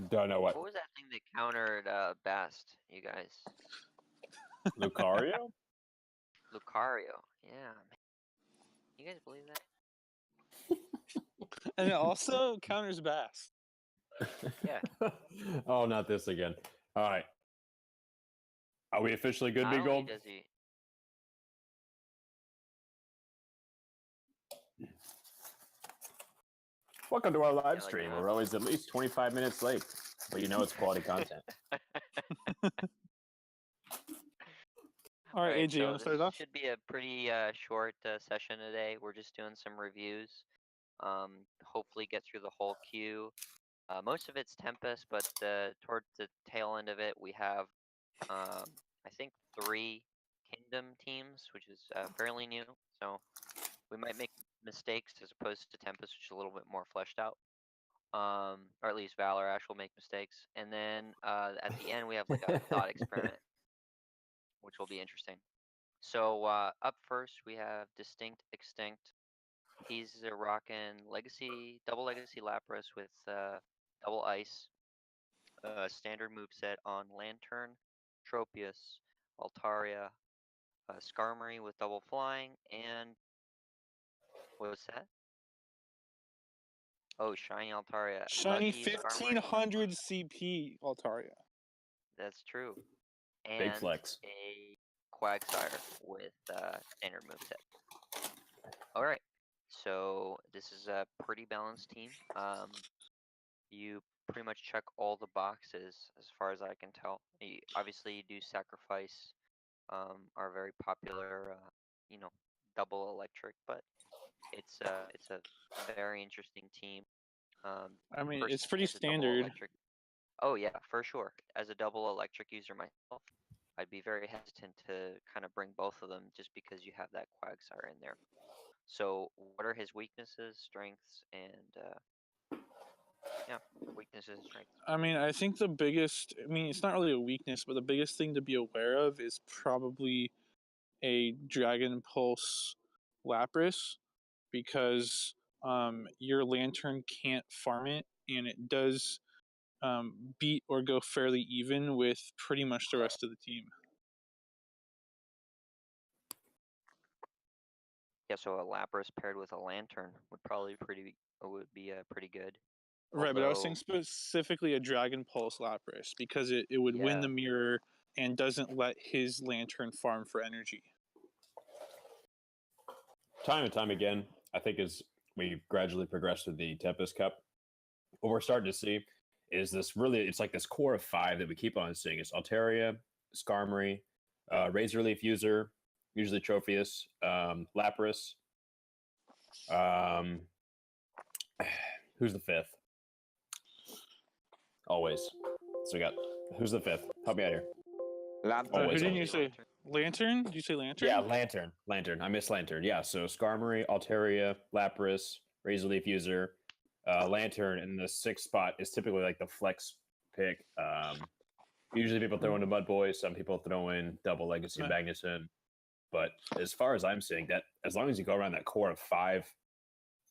Don't know what. What was that thing that countered Bast, you guys? Lucario? Lucario. Yeah, man. You guys believe that? And it also counters Bass. Yeah. Oh, not this again. All right. Are we officially good, Not Big only Gold? does he. Welcome to our live like stream. that. We're always at least 25 minutes late, but you know it's quality content. All right, AJ, you want to start it off? Should be a pretty short session today. We're just doing some reviews. Hopefully get through the whole queue. Most of it's Tempest, but towards the tail end of it, we have, I think, 3 Kingdom teams, which is fairly new. So we might make mistakes as opposed to Tempest, which is a little bit more fleshed out. Or at least Valor Ash will make mistakes. And then at the end, we have like a thought experiment, which will be interesting. So up first, we have Distinct Extinct. He's rocking Legacy, double Legacy Lapras with double Ice. Standard moveset on Lantern, Tropius, Altaria, Skarmory with double flying, and what was that? Oh, Shiny Altaria. Shiny Lucky Skarmory. 1500 CP Altaria. That's true. And Big flex. a Quagsire with standard moveset. All right, so this is a pretty balanced team. You pretty much check all the boxes as far as I can tell. Obviously, you do sacrifice our very popular, double electric, but it's a very interesting team. I mean, it's Personally, pretty as a double standard. electric. Oh yeah, for sure. As a double electric user myself, I'd be very hesitant to kind of bring both of them just because you have that Quagsire in there. So, what are his weaknesses, strengths, and weaknesses and strengths? I mean, I think the biggest, it's not really a weakness, but the biggest thing to be aware of is probably a Dragon Pulse Lapras, because your Lantern can't farm it, and it does beat or go fairly even with pretty much the rest of the team. Yeah, so a Lapras paired with a Lantern would probably be pretty good. Right, but I was saying specifically a Dragon Pulse Lapras, because it would win the mirror and doesn't let his Lantern farm for energy. Time and time again, I think as we gradually progress through the Tempest Cup, what we're starting to see is this really, it's like this core of 5 that we keep on seeing. It's Altaria, Skarmory, Razor Leaf User, usually Tropius, Lapras. Who's the 5th? Always. So we got, who's the 5th? Help me out here. Who didn't you say? Lantern? Did you say Lantern? Yeah, Lantern. I missed Lantern. Yeah, so Skarmory, Altaria, Lapras, Razor Leaf User, Lantern, and the 6th spot is typically like the flex pick. Usually people throw in a Mud Boy, some people throw in double Legacy Magnuson. But as far as I'm seeing, that as long as you go around that core of 5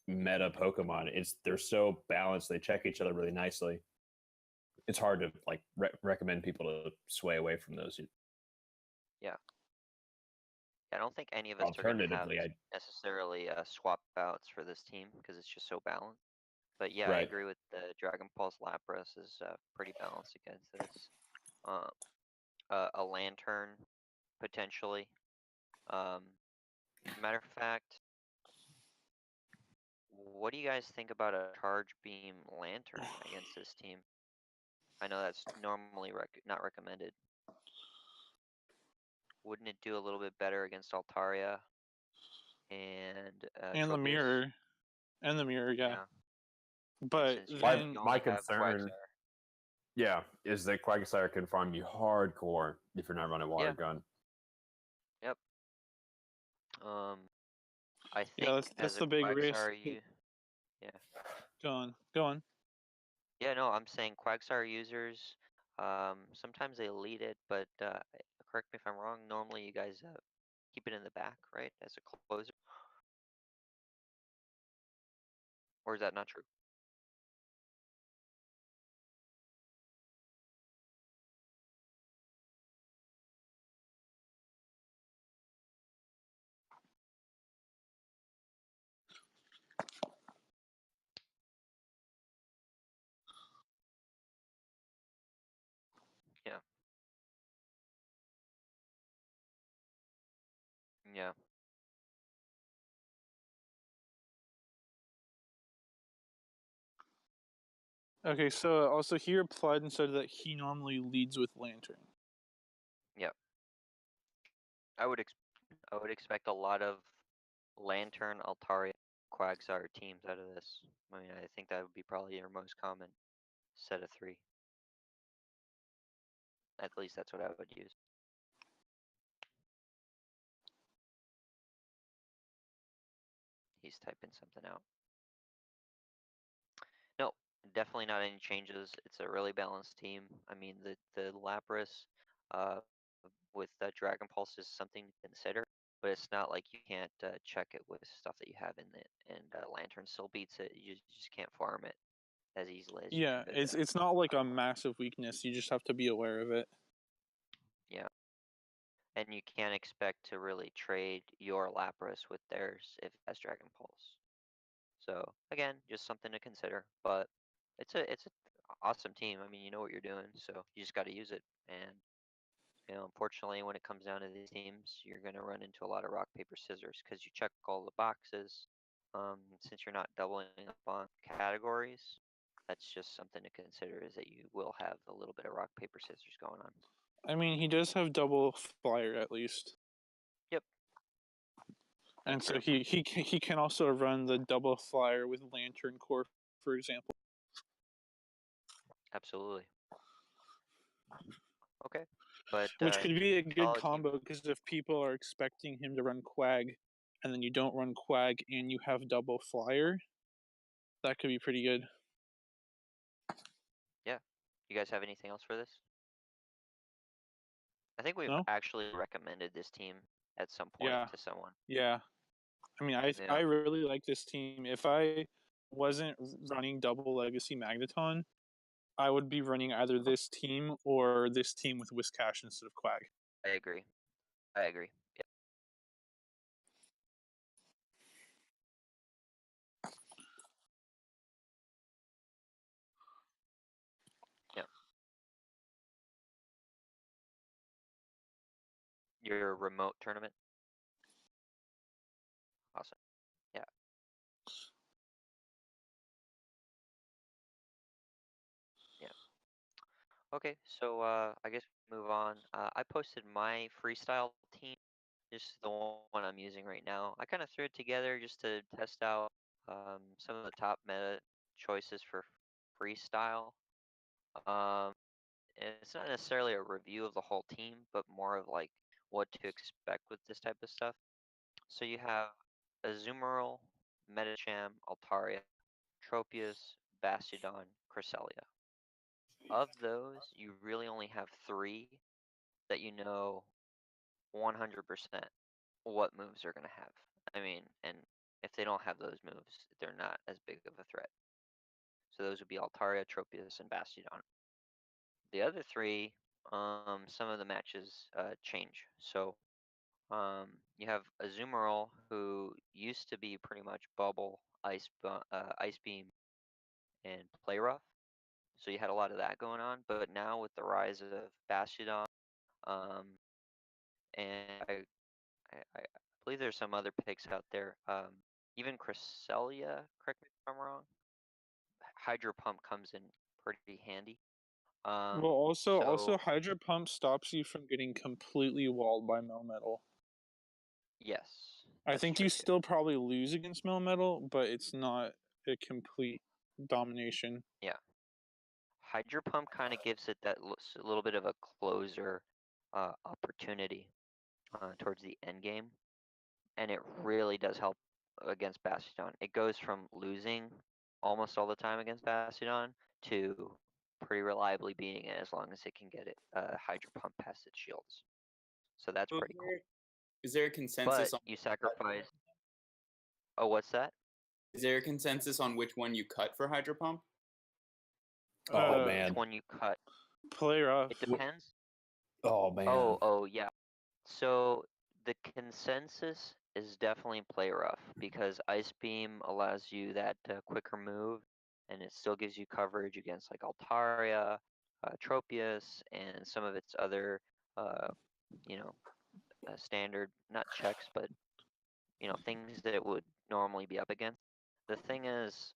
meta Pokemon, they're so balanced, they check each other really nicely. It's hard to like recommend people to sway away from those. Yeah. I don't think any of us are going to have necessarily swap outs for this team because it's just so balanced. But yeah, I agree with the Dragon Pulse Lapras is pretty balanced against this. A Lantern, potentially. Matter of fact, what do you guys think about a Charge Beam Lantern against this team? I know that's normally not recommended. Wouldn't it do a little bit better against Altaria and the mirror? And the mirror, yeah. But my concern, is that Quagsire can farm you hardcore if you're not running Water Gun. Yep. I think that's the big risk. Go on. Yeah, no, I'm saying Quagsire users, sometimes they lead it, but correct me if I'm wrong, normally you guys keep it in the back, right, as a closer? Or is that not true? Okay, so also he replied and said that he normally leads with Lantern. I would expect a lot of Lantern, Altaria, Quagsire teams out of this. I mean, I think that would be probably your most common set of 3. At least that's what I would use. He's typing something out. No, definitely not any changes. It's a really balanced team. I mean, the Lapras with Dragon Pulse is something to consider, but it's not like you can't check it with stuff that you have in it. And Lantern still beats it. You just can't farm it as easily as you Yeah, could. it's not like a massive weakness. You just have to be aware of it. Yeah. And you can't expect to really trade your Lapras with theirs if it has Dragon Pulse. So again, just something to consider. But it's a awesome team. I mean, you know what you're doing, so you just got to use it. And unfortunately, when it comes down to these teams, you're gonna run into a lot of rock paper scissors because you check all the boxes. Since you're not doubling up on categories, that's just something to consider. Is that you will have a little bit of rock paper scissors going on. I mean, he does have double flyer at least. Yep. And so he can also run the double flyer with Lantern Core, for example. Absolutely. Okay. But Which could be a good solid team. combo because if people are expecting him to run Quag, and then you don't run Quag and you have double flyer, that could be pretty good. Yeah. You guys have anything else for this? I think we've No? actually recommended this team at some point Yeah. to someone. Yeah. I mean, Yeah. I really like this team. If I wasn't running double Legacy Magneton, I would be running either this team or this team with Whiscash instead of Quag. I agree. I agree. Yeah. Yeah. Your remote tournament? Awesome. Yeah. Yeah. Okay, so I guess we move on. I posted my freestyle team, just the one I'm using right now. I kind of threw it together just to test out some of the top meta choices for freestyle. And it's not necessarily a review of the whole team, but more of like what to expect with this type of stuff. So you have Azumarill, Medicham, Altaria, Tropius, Bastiodon, Cresselia. Of those, you really only have 3 that you know 100% what moves they're going to have. I mean, and if they don't have those moves, they're not as big of a threat. So those would be Altaria, Tropius, and Bastiodon. The other 3, some of the matches change. So you have Azumarill, who used to be pretty much Bubble, Ice Beam, and Play Rough. So you had a lot of that going on. But now with the rise of Bastiodon, and I believe there's some other picks out there. Even Cresselia, correct me if I'm wrong. Hydro Pump comes in pretty handy. Well, also so Hydro Pump stops you from getting completely walled by Melmetal. yes, I that's think true you too. still probably lose against Melmetal, but it's not a complete domination. Yeah, Hydro Pump kind of gives it that little bit of a closer opportunity towards the end game, and it really does help against Bastiodon. It goes from losing almost all the time against Bastiodon to pretty reliably beating it as long as it can get it Hydro Pump past its shields. So that's pretty cool. Is there a consensus But on you sacrifice. Oh, what's that? is there a consensus on which one you cut for Hydro Pump? Oh Uh, man. Which one you cut? Play rough. It depends. Oh man. Oh yeah. So the consensus is definitely play rough because Ice Beam allows you that quicker move, and it still gives you coverage against like Altaria, Tropius, and some of its other, standard not checks, but things that it would normally be up against. The thing is,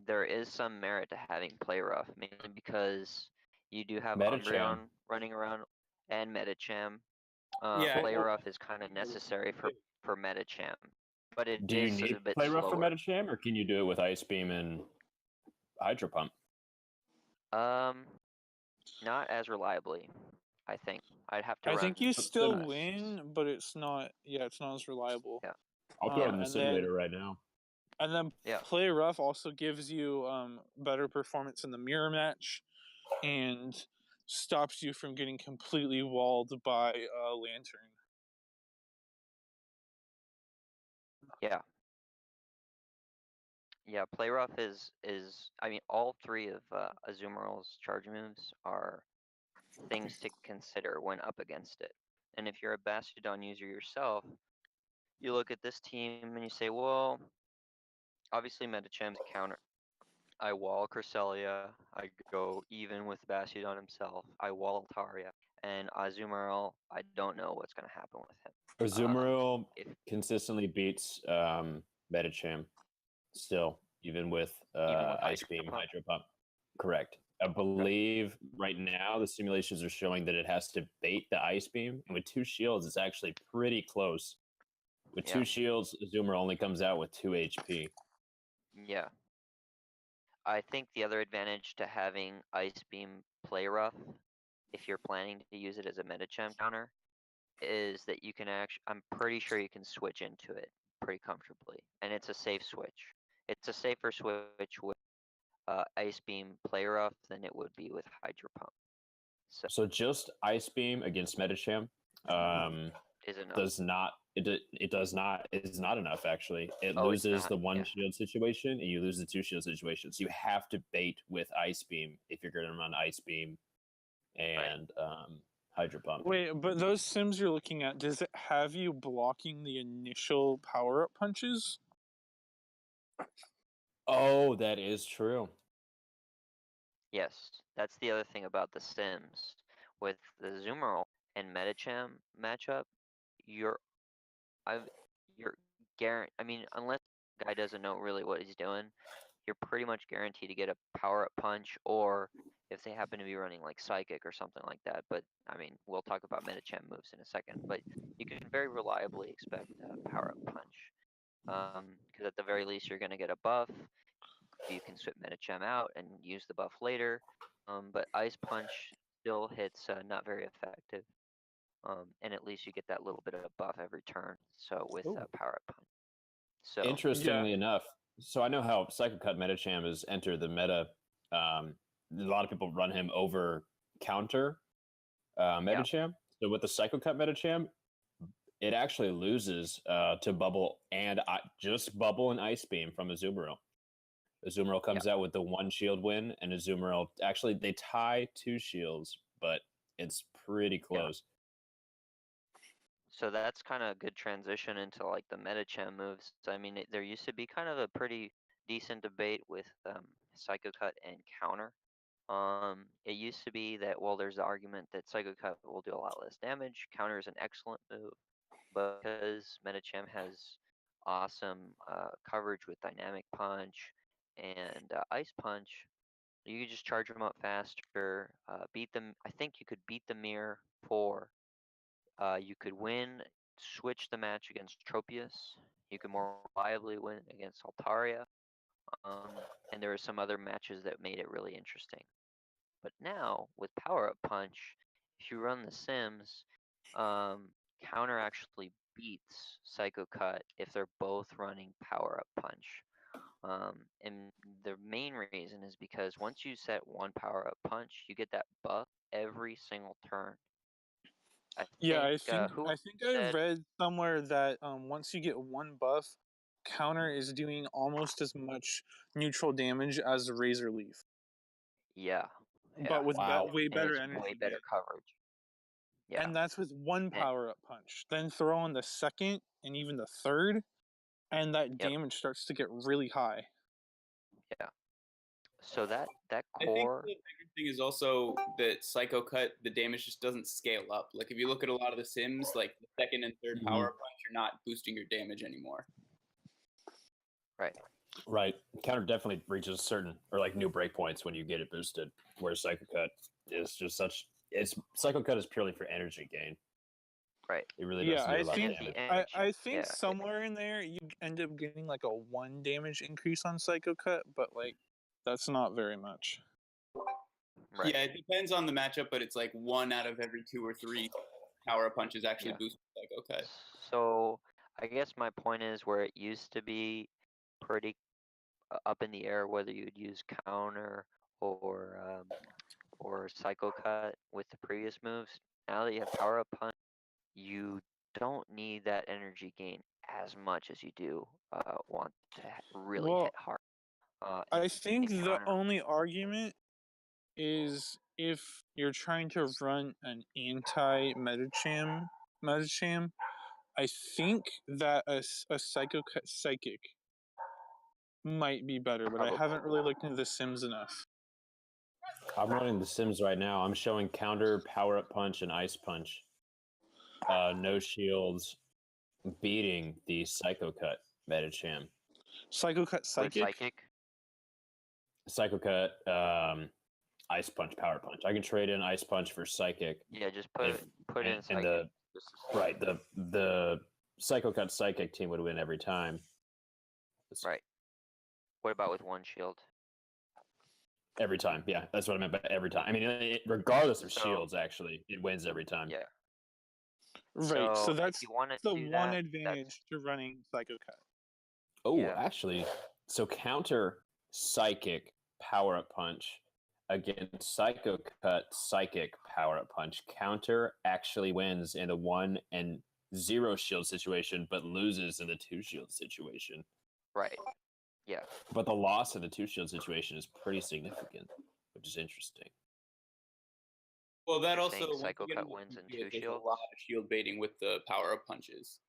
there is some merit to having Play Rough, mainly because you do have Metacham. Umbreon running around and Metacham. Yeah, Play well- Rough is kind of necessary for Metacham, but it Do you is need a bit play rough for slower. Metacham, or can you do it with Ice Beam and Hydro Pump? Not as reliably, I think. I'd have to I run. think you But still then- win, but it's not. Yeah, it's not as reliable. Yeah. I'll throw it in the and simulator then- right now. And then Yeah. Play Rough also gives you better performance in the mirror match, and stops you from getting completely walled by Lantern. Yeah. Yeah, Play Rough is I mean, all three of Azumarill's charge moves are things to consider when up against it. And if you're a Bastiodon user yourself, you look at this team and you say, well, obviously Metacham's a counter. I wall Cresselia, I go even with Bastiodon himself, I wall Altaria, and Azumarill, I don't know what's going to happen with him. Azumarill if- consistently beats Metacham still, even with Even with Ice Hydro Beam, Pump? Hydro Pump. Correct. I believe right now the simulations are showing that it has to bait the Ice Beam, and with 2 shields, it's actually pretty close. With Yeah. 2 shields, Azumarill only comes out with 2 HP. Yeah. I think the other advantage to having Ice Beam Play Rough, if you're planning to use it as a Metacham counter, is that you can I'm pretty sure you can switch into it pretty comfortably. And it's a safe switch. It's a safer switch with Ice Beam Play Rough than it would be with Hydro Pump. So just Ice Beam against Metacham Is enough. does not is not enough actually. It Oh, it's loses not, the 1 yeah. shield situation and you lose the 2 shield situations. You have to bait with Ice Beam if you're going to run Ice Beam and Hydro Pump. Wait, but those sims you're looking at, does it have you blocking the initial power-up punches? Oh, that is true. Yes, that's the other thing about the Sims. With the Azumarill and Metacham matchup, you're I mean, unless the guy doesn't know really what he's doing, you're pretty much guaranteed to get a power-up punch, or if they happen to be running like Psychic or something like that. But I mean, we'll talk about Metacham moves in a second. But you can very reliably expect a power-up punch, because at the very least you're going to get a buff. You can switch Metacham out and use the buff later. But Ice Punch still hits not very effective. And at least you get that little bit of a buff every turn. So with Ooh. Power Up Punch. So Interestingly enough, so I know how Psycho Cut Metacham has entered the meta. A lot of people run him over counter Metacham. So with the Psycho Cut Metacham, it actually loses to Bubble and just Bubble and Ice Beam from Azumarill. Azumarill comes out with the 1 shield win, and Azumarill actually they tie 2 shields, but it's pretty close. So that's kind of a good transition into like the Metacham moves. I mean, there used to be kind of a pretty decent debate with Psycho Cut and Counter. It used to be that, well, there's the argument that Psycho Cut will do a lot less damage. Counter is an excellent move, but because Metacham has awesome coverage with Dynamic Punch and Ice Punch, you could just charge them up faster, beat them. I think you could beat the mirror 4. You could win, switch the match against Tropius. You could more reliably win against Altaria. And there were some other matches that made it really interesting. But now, with Power Up Punch, if you run the Sims, Counter actually beats Psycho Cut if they're both running Power Up Punch. And the main reason is because once you set 1 Power Up Punch, you get that buff every single turn. I think I said- read somewhere that once you get 1 buff, Counter is doing almost as much neutral damage as Razor Leaf, Yeah. but with Wow. way and better it's energy. way better gain. coverage. Yeah. And that's with 1 power up punch. Then throw on the 2nd and even the 3rd, and that damage starts to get really high. So that I think core, the bigger thing is also that Psycho Cut, the damage just doesn't scale up. Like if you look at a lot of the Sims, like the 2nd and 3rd Mhm. power punch, you're not boosting your damage anymore. right? Right. Counter definitely reaches certain or like new breakpoints when you get it boosted. Whereas Psycho Cut is just such. It's Psycho Cut is purely for energy gain. Right. It really Yeah, doesn't do I a lot of think damage. I think Yeah. somewhere in there you end up getting like a 1 damage increase on Psycho Cut, but like that's not very much. Right. Yeah, it depends on the matchup, but it's like 1 out of every 2 or 3 power punches actually Yeah. boost Psycho Cut. So I guess my point is where it used to be pretty up in the air whether you'd use counter or psycho cut with the previous moves. Now that you have power up punch, you don't need that energy gain as much as you do want to really Well, hit hard. I and think the counter. only argument is if you're trying to run an anti Metacham, I think that a Psycho Cut Psychic might be better, but I haven't really looked into the Sims enough. I'm running the Sims right now. I'm showing counter, power up punch, and ice punch. No shields, beating the Psycho Cut Metacham. Psycho Cut With Psychic? psychic. Psycho Cut, ice punch, power punch. I can trade in ice punch for psychic. Yeah, just If- put in and psychic. right, the Psycho Cut Psychic team would win every time. Right. What about with one shield? Every time, yeah, that's what I meant by every time. I mean, regardless of So- shields, actually, it wins every time. Yeah. Right, so if that's you want to the do one that, advantage to running Psycho Cut. Oh, Yeah. actually, so counter psychic power up punch against Psycho Cut psychic power up punch. Counter actually wins in the 1 and 0 shield situation, but loses in the 2 shield situation. Right. Yeah. But the loss in the 2 shield situation is pretty significant, which is interesting. Well, that You're also saying once Psycho you get Cut into wins in shield, 2 there's shields? a lot of shield baiting with the power up punches.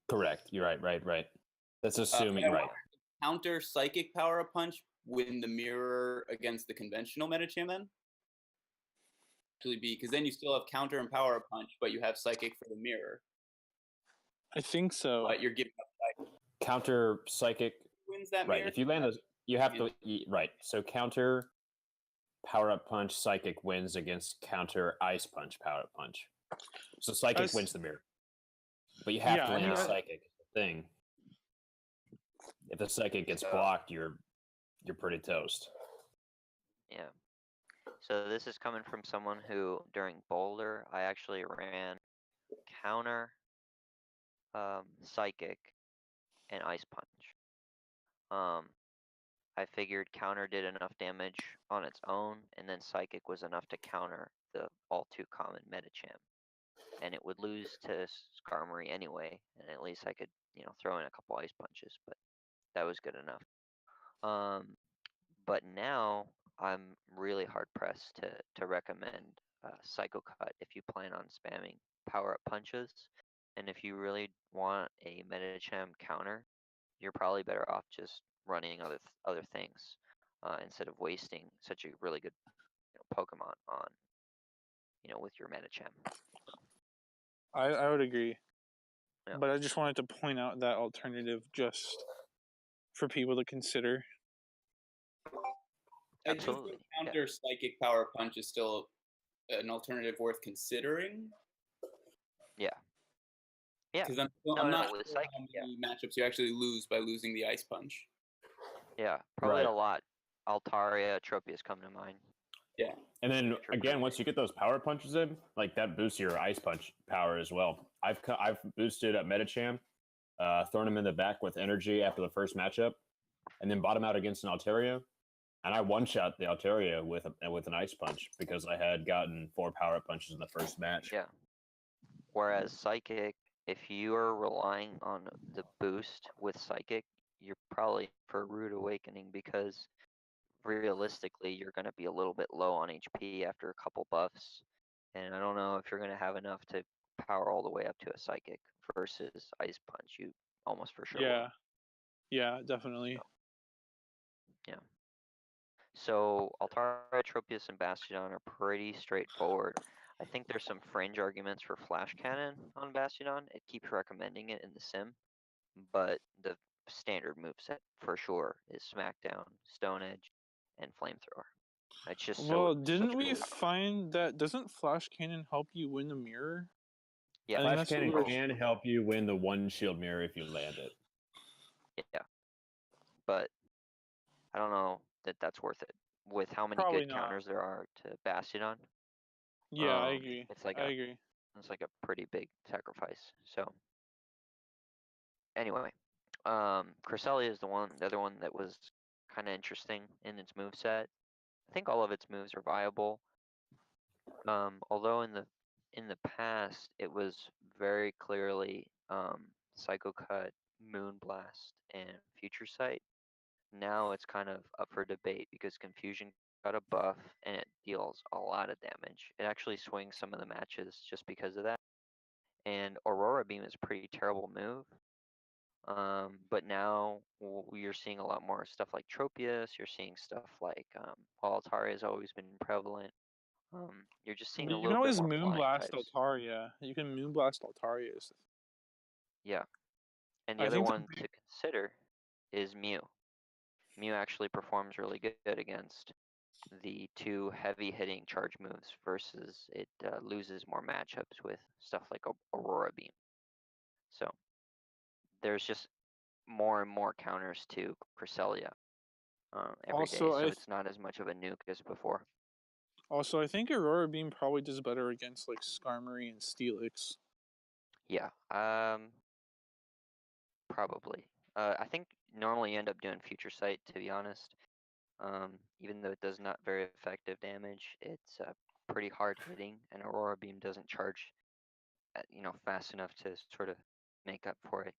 Correct. You're right. That's assuming, but I right. wonder if counter psychic power up punch win the mirror against the conventional Metacham then? Actually be because then you still have counter and power up punch, but you have psychic for the mirror. I think so. But you're giving up Counter psychic, wins that right. mirror. If you land those, you have to, right. So counter power up punch psychic wins against counter ice punch power up punch. So psychic Us- wins the mirror. But you have Yeah, to I land mean, a psychic thing. If the psychic gets So- blocked, you're pretty toast. Yeah. So this is coming from someone who, during Boulder, I actually ran counter, psychic, and ice punch. I figured counter did enough damage on its own, and then psychic was enough to counter the all too common Metacham. And it would lose to Skarmory anyway, and at least I could, throw in a couple ice punches, but that was good enough. But now I'm really hard pressed to recommend Psycho Cut if you plan on spamming power up punches, and if you really want a Metacham counter, you're probably better off just running other things instead of wasting such a really good Pokemon on with your Metacham. I would agree. Yeah. But I just wanted to point out that alternative just for people to consider. I do think Absolutely, yeah. counter psychic power punch is still an alternative worth considering. Yeah. Yeah. Because I'm No, not with sure psychic, how yeah. many matchups you actually lose by losing the ice punch. Yeah, probably Right. a lot. Altaria, Tropius come to mind. Yeah. And then True, again, true. once you get those power punches in, like that boosts your ice punch power as well. I've boosted up Metacham, thrown him in the back with energy after the first matchup, and then bought him out against an Altaria, and I one shot the Altaria with an ice punch because I had gotten 4 power up punches in the first match. Yeah. Whereas Psychic, if you are relying on the boost with Psychic, you're probably for Rude Awakening because realistically you're going to be a little bit low on HP after a couple buffs. And I don't know if you're going to have enough to power all the way up to a Psychic versus Ice Punch. You almost for sure Yeah. won't. Yeah, definitely. So Altaria, Tropius, and Bastiodon are pretty straightforward. I think there's some fringe arguments for Flash Cannon on Bastiodon. It keeps recommending it in the sim, but the standard moveset for sure is Smackdown, Stone Edge, and Flamethrower. It's just Well, so didn't such we good power. find that doesn't Flash Cannon help you win the mirror? Yeah. I think Flash that's what Cannon we were- can help you win the one shield mirror if you land it. Yeah. But I don't know that that's worth it with how many Probably good not. counters there are to Bastion. Yeah, I agree. It's like I agree. it's like a pretty big sacrifice. So anyway, Cresselia is the other one that was kind of interesting in its move set. I think all of its moves are viable. Although in the past it was very clearly Psycho Cut, Moonblast, and Future Sight. Now it's kind of up for debate because Confusion got a buff and it deals a lot of damage. It actually swings some of the matches just because of that. And Aurora Beam is a pretty terrible move. But now you're seeing a lot more stuff like Tropius. You're seeing stuff like Altaria has always been prevalent. You're just seeing a You can little bit always more flying Moonblast types. Altaria. You can Moonblast Altaria. Yeah. And the I other think the one to consider is Mew. Mew actually performs really good against the two heavy hitting charge moves versus it loses more matchups with stuff like Aurora Beam. So there's just more and more counters to Cresselia every day, Also, so it's not as much of a nuke as before. Also, I think Aurora Beam probably does better against like Skarmory and Steelix. Yeah, probably. I think normally you end up doing Future Sight, to be honest. Even though it does not very effective damage, it's pretty hard hitting, and Aurora Beam doesn't charge, fast enough to sort of make up for it.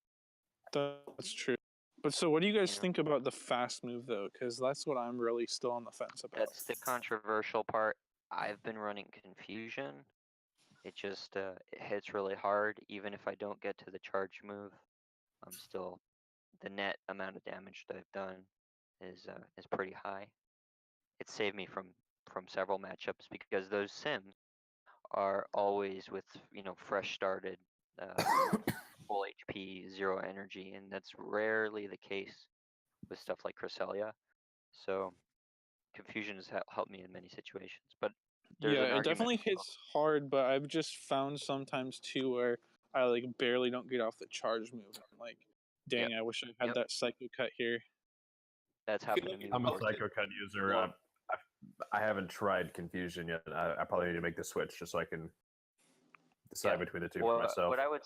That's true. But so, what do you guys Yeah. think about the fast move though? Because that's what I'm really still on the fence about. That's the controversial part. I've been running Confusion. It just it hits really hard. Even if I don't get to the charge move, I'm still the net amount of damage that I've done is pretty high. It saved me from several matchups because those sims are always with fresh started, full HP, zero energy, and that's rarely the case with stuff like Cresselia. So Confusion has helped me in many situations, but there's an Yeah, it argument definitely as well. hits hard, but I've just found sometimes too where I like barely don't get off the charge move. I'm like, dang, I wish I had Yep. that Psycho Cut here. That's I feel happened to like me it's I'm a before. worth it Psycho Cut user. more. I haven't tried Confusion yet. I probably need to make the switch just so I can decide Yeah. between the two for myself. What I would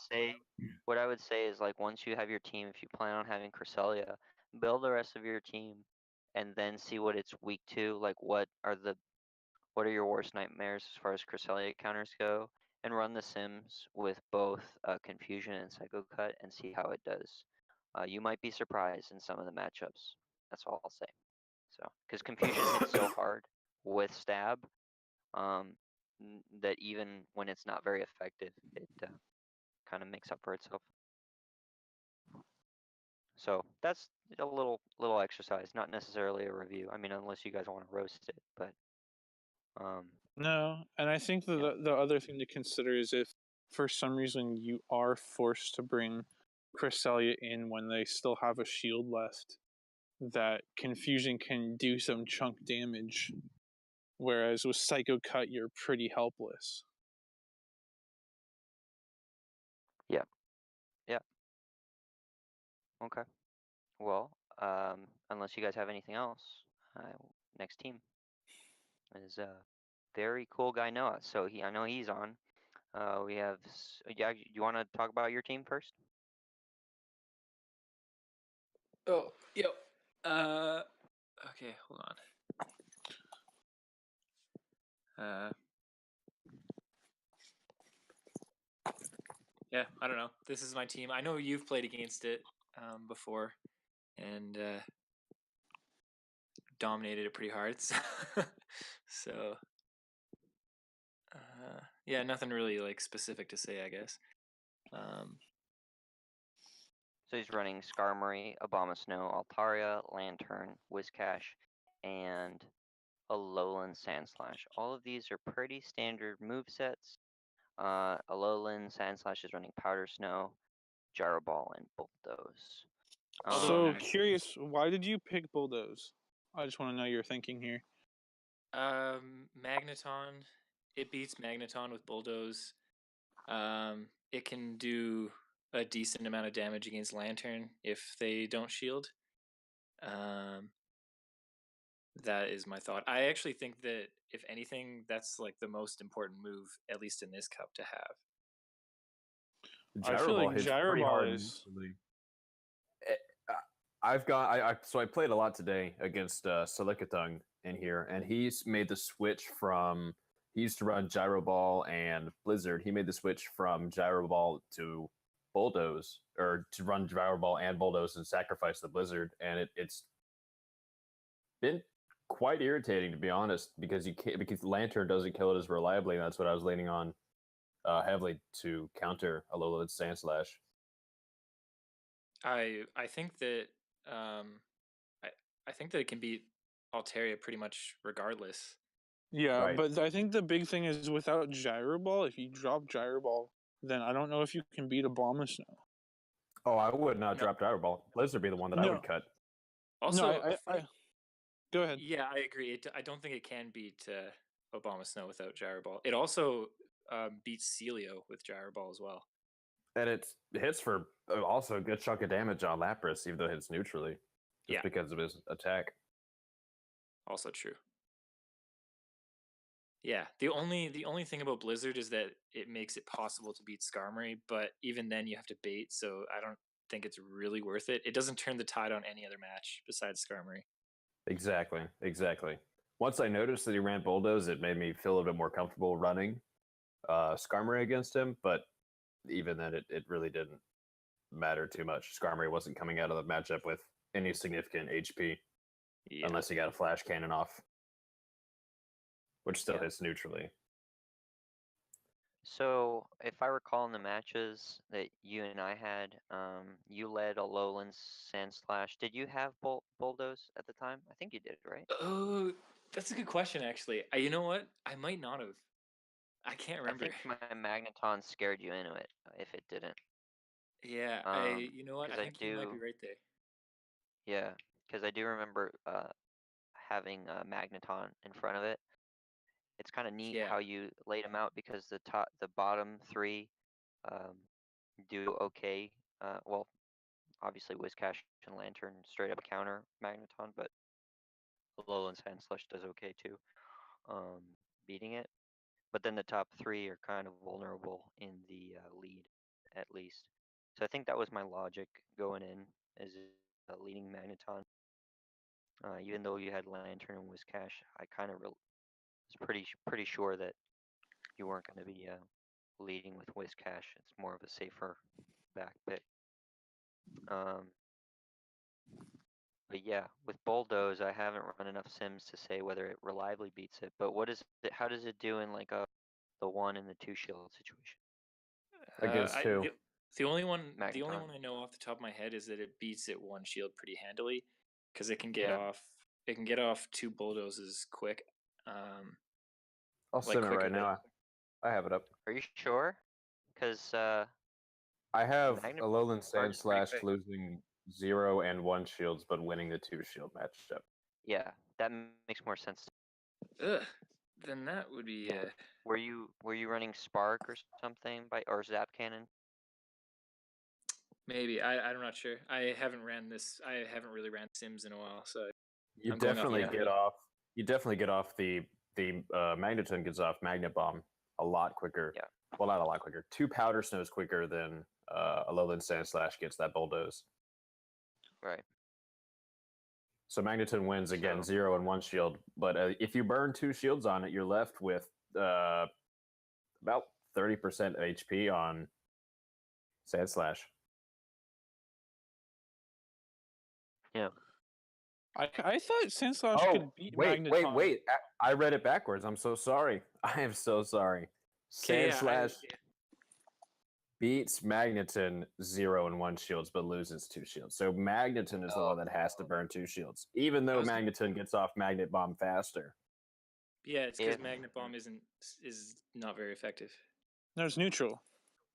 say is like once you have your team, if you plan on having Cresselia, build the rest of your team, and then see what it's weak to. Like what are your worst nightmares as far as Cresselia counters go, and run the sims with both Confusion and Psycho Cut and see how it does. You might be surprised in some of the matchups. That's all I'll say. So because Confusion hits so hard with stab, that even when it's not very effective, it kind of makes up for itself. So that's a little exercise, not necessarily a review. I mean, unless you guys want to roast it, but No, and I think the other thing to consider is if for some reason you are forced to bring Cresselia in when they still have a shield left, that Confusion can do some chunk damage, whereas with Psycho Cut you're pretty helpless. okay. Well, unless you guys have anything else, next team is very cool guy Noah. So I know he's on. We have yeah. You want to talk about your team first? Oh, yep. Okay, hold on. Yeah, I don't know. This is my team. I know you've played against it before, and dominated it pretty hard. So, yeah, nothing really like specific to say, I guess. So he's running Skarmory, Abomasnow, Altaria, Lantern, Whiscash, and Alolan Sandslash. All of these are pretty standard movesets. Alolan Sandslash is running Powder Snow, Gyro Ball, and Bulldoze. So Um, curious, why did you pick Bulldoze? I just want to know your thinking here. Magneton, it beats Magneton with Bulldoze. It can do a decent amount of damage against Lantern if they don't shield. That is my thought. I actually think that if anything, that's like the most important move, at least in this cup, to have. I Gyro feel Ball like hits Gyro pretty Ball hard is- neutrally. I've got so I played a lot today against Silicatung in here, and he's made the switch from he used to run Gyro Ball and Blizzard. He made the switch from Gyro Ball to Bulldoze, or to run Gyro Ball and Bulldoze and sacrifice the Blizzard, and it's been quite irritating, to be honest, because you can't, because Lantern doesn't kill it as reliably, and that's what I was leaning on heavily to counter Alolan Sandslash. I think that I think that it can beat Altaria pretty much regardless. Yeah, Right. but I think the big thing is without Gyro Ball, if you drop Gyro Ball, then I don't know if you can beat Abomasnow. Oh, I would not No. drop Gyro Ball. Blizzard would be the one that I No. would cut. Also, No, go ahead. yeah, I agree. I don't think it can beat Abomasnow without Gyro Ball. It also beats Celio with Gyro Ball as well. And it hits for also a good chunk of damage on Lapras, even though it hits neutrally, just Yeah. because of his attack. Also true. Yeah, the only thing about Blizzard is that it makes it possible to beat Skarmory, but even then you have to bait, so I don't think it's really worth it. It doesn't turn the tide on any other match besides Skarmory. Exactly. Once I noticed that he ran Bulldoze, it made me feel a little bit more comfortable running Skarmory against him, but even then, it really didn't matter too much. Skarmory wasn't coming out of the matchup with any significant HP, Yeah. unless he got a Flash Cannon off, which still Yeah. hits neutrally. so if I recall in the matches that you and I had, you led Alolan Sandslash. Did you have Bulldoze at the time? I think you did, right? Oh, that's a good question, actually. You know what? I might not have. I can't remember. I think my Magneton scared you into it if it didn't. Yeah, you know what? 'cause I I think you might be do- right there. Yeah, because I do remember having Magneton in front of it. It's kind of neat Yeah. how you laid them out because the bottom three do okay. Well, obviously Whiscash and Lantern straight up counter Magneton, but Alolan Sandslash does okay too, beating it. But then the top three are kind of vulnerable in the lead, at least. So I think that was my logic going in, is leading Magneton. Even though you had Lantern and Whiscash, I kind of was pretty sure that you weren't going to be leading with Whiscash. It's more of a safer back pick. But yeah, with Bulldoze, I haven't run enough sims to say whether it reliably beats it. But what is it? How does it do in like the 1 and the 2 shield situation? Against who? The only one I Magneton. know off the top of my head is that it beats it one shield pretty handily, because it can get Yeah. off. It can get off 2 Bulldozes quick. I'll sim it quicker right than- now. I have it up. Are you sure? Because I have Magnet Alolan charge is pretty Sandslash quick. losing 0 and 1 shields, but winning the 2 shield matchup. yeah, that makes more sense. Ugh, then that would be. Were you running Spark or something or Zap Cannon? Maybe I'm not sure. I haven't really ran Sims in a while, so You I'm going off definitely memory. get off. You definitely get off the Magneton gets off Magnet Bomb a lot quicker. Yeah. Well, not a lot quicker. 2 Powder Snows quicker than Alolan Sandslash gets that Bulldoze. Right. So Magneton wins again, So- 0 and 1 shield. But if you burn 2 shields on it, you're left with about 30% HP on Sandslash. Yeah. I thought Sandslash could beat Magneton. wait! I read it backwards. I'm so sorry. I am so sorry. Sandslash beats Magneton 0 and 1 shields, but loses 2 shields. So Magneton is the one that has to burn 2 shields, even though was- Magneton gets off Magnet Bomb faster. Yeah, it's because If- Magnet Bomb is not very effective. No, it's neutral.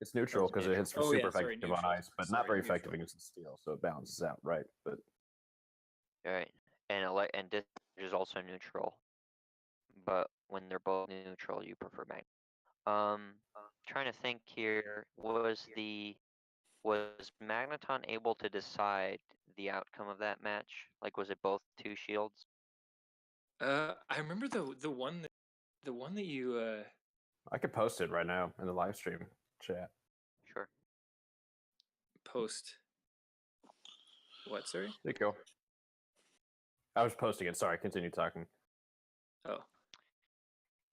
It's neutral because it neutral. hits for Oh, super yeah, sorry, effective on neutral. ice, but Sorry, not very effective neutral. against steel, so it balances out, right? But Right. And discharge is also neutral. But when they're both neutral, you prefer mag. Trying to think here. Was Magneton able to decide the outcome of that match? Like, was it both 2 shields? I remember the one that you I could post it right now in the live stream chat. Sure. post. What? Sorry. There you go. I was posting it. Sorry, continue talking. Oh.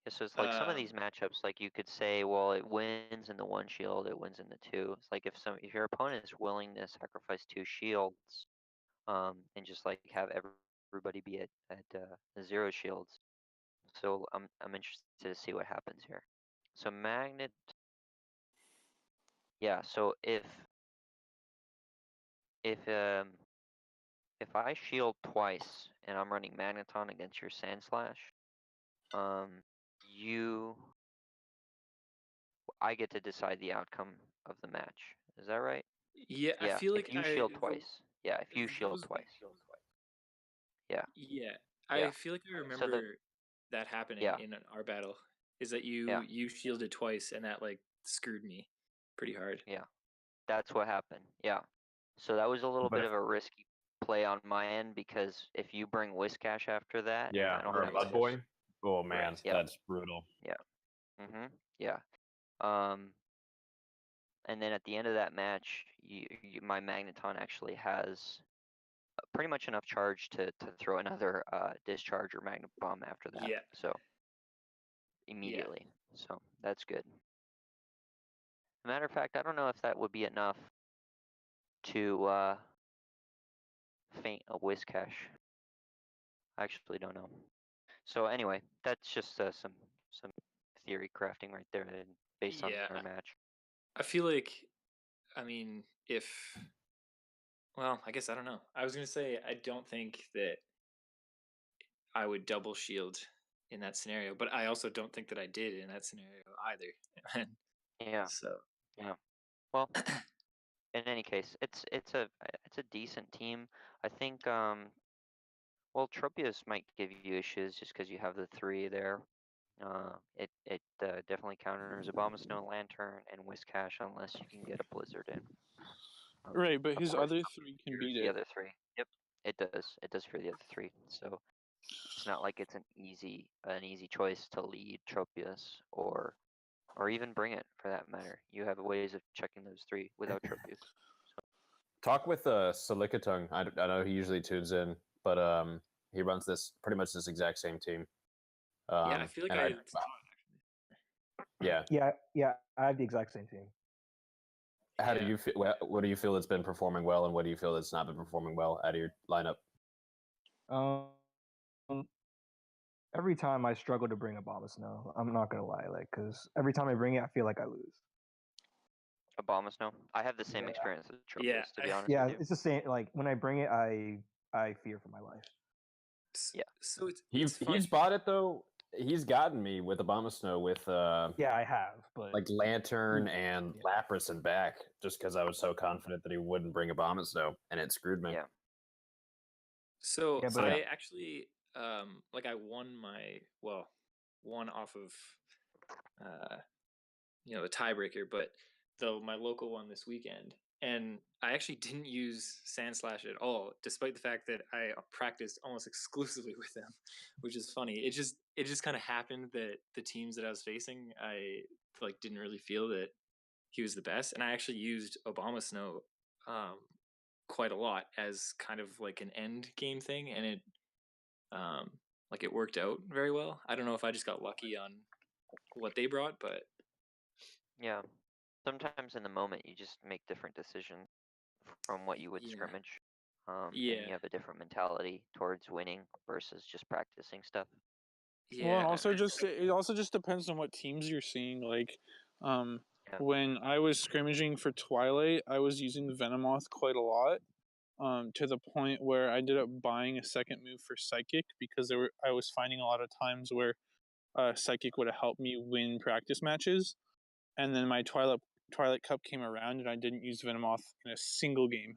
Yeah, so it's like some of Um, these matchups, like you could say, well, it wins in the 1 shield, it wins in the 2. It's like if your opponent is willing to sacrifice 2 shields, and just like have everybody be at 0 shields. So I'm interested to see what happens here. So magnet. Yeah. So if I shield twice and I'm running Magneton against your Sandslash, I get to decide the outcome of the match. Is that right? yeah, I Yeah. feel If like you shield twice. Yeah. If you shield those- twice. Yeah. Yeah, Yeah. I feel like I So remember that happening Yeah. in our battle. Is that Yeah. you shielded twice and that like screwed me pretty hard. Yeah. That's what happened. Yeah. So that was a little But bit if- of a risky play on my end because if you bring Whiscash after that, Yeah, I don't or a have Mud a- Boy. Oh man, Yeah. that's brutal. Yeah. And then at the end of that match, my Magneton actually has pretty much enough charge to throw another discharge or Magnet Bomb after that. Yeah. So immediately. So that's good. Matter of fact, I don't know if that would be enough to faint a Whiscash. I actually don't know. So anyway, that's just some theory crafting right there based on Yeah. our match. I feel like, I mean, well, I guess I don't know. I was gonna say I don't think that I would double shield in that scenario, but I also don't think that I did in that scenario either. Yeah. So Well, in any case, it's a decent team. I think well, Tropius might give you issues just because you have the 3 there. It definitely counters Abomasnow, Lantern, and Whiscash unless you can get a Blizzard in. Right, but Of his course, other 3 can beat the it. other 3. Yep, it does. It does for the other 3. So it's not like it's an easy choice to lead Tropius or even bring it for that matter. You have ways of checking those 3 without Tropius. Talk with Silicatung. I know he usually tunes in, but he runs this pretty much this exact same team. yeah, I feel like and yeah. Yeah, I have the exact same team. How do you feel? What do you feel that's been performing well, and what do you feel that's not been performing well out of your lineup? Every time I struggle to bring Abomasnow, I'm not gonna lie, like, because every time I bring it, I feel like I lose. Abomasnow. I have the same Yeah. experience as Tropius, Yeah, to be honest Yeah, with you. it's the same. Like when I bring it, I fear for my life. Yeah. So it's He's bought it though. He's gotten me with Abomasnow with Yeah, I have, but like Lantern Mm, and yeah. Lapras and back, just because I was so confident that he wouldn't bring Abomasnow, and it screwed me. Yeah. So Yeah, but- I actually like I won one off of the tiebreaker, but though my local one this weekend, and I actually didn't use Sandslash at all, despite the fact that I practiced almost exclusively with him, which is funny. It just kind of happened that the teams that I was facing, I like didn't really feel that he was the best, and I actually used Abomasnow quite a lot as kind of like an end game thing, and it like it worked out very well. I don't know if I just got lucky on what they brought, but Yeah. Sometimes in the moment you just make different decisions from what you would Yeah. scrimmage. And Yeah. you have a different mentality towards winning versus just practicing stuff. yeah. Well, and also it also just depends on what teams you're seeing. Like, Yeah. when I was scrimmaging for Twilight, I was using Venomoth quite a lot, to the point where I ended up buying a second move for Psychic because I was finding a lot of times where Psychic would have helped me win practice matches, and then my Twilight Cup came around, and I didn't use Venomoth in a single game.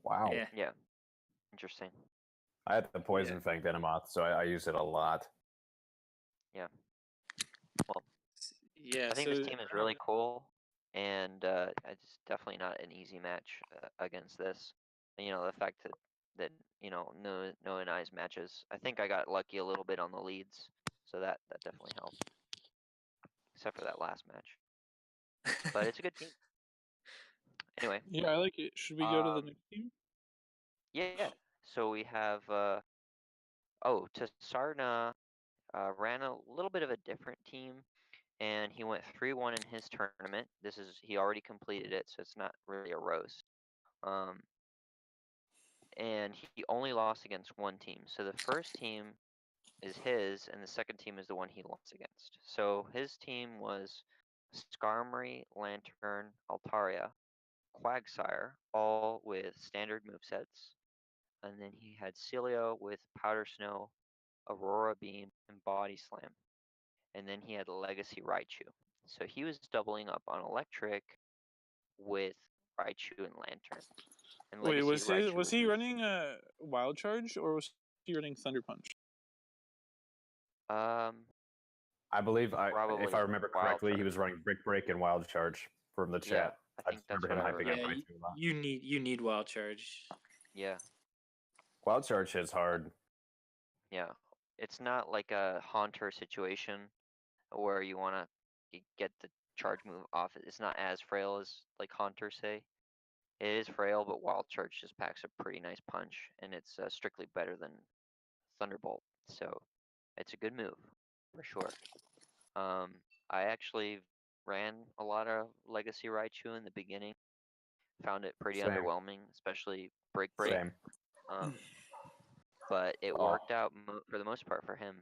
Wow. Yeah. Yeah. Interesting. I had the Poison Fang Venomoth, so I use it a lot. Yeah. I think so this team is really cool, and it's definitely not an easy match against this. And, the fact that no and I's matches. I think I got lucky a little bit on the leads, so that definitely helped. Except for that last match, but it's a good team. Anyway, Yeah, I like it. Should we go to the Um, next team? yeah. So we have Tasarna ran a little bit of a different team, and he went 3-1 in his tournament. He already completed it, so it's not really a roast. And he only lost against one team. So the first team is his, and the second team is the one he lost against. So his team was Skarmory, Lantern, Altaria, Quagsire, all with standard movesets. And then he had Celio with Powder Snow, Aurora Beam, and Body Slam. And then he had Legacy Raichu. So he was doubling up on Electric with Raichu and Lantern. And Wait, Legacy was Raichu he his- running a Wild Charge or was he running Thunder Punch? I believe, if Probably I remember Wild correctly, he Charge. was running Brick Break and Wild Charge from the Yeah, chat. I think that's remember what I him hyping remember. up Yeah, Raichu a lot. you need Wild Charge. Yeah, Wild Charge is hard. yeah. It's not like a Haunter situation where you want to get the charge move off. It's not as frail as like Haunter say. It is frail, but Wild Charge just packs a pretty nice punch, and it's strictly better than Thunderbolt. So it's a good move for sure. I actually ran a lot of Legacy Raichu in the beginning. Found it pretty Same. underwhelming, especially Break Break. Same. But it Oh. worked out for the most part for him.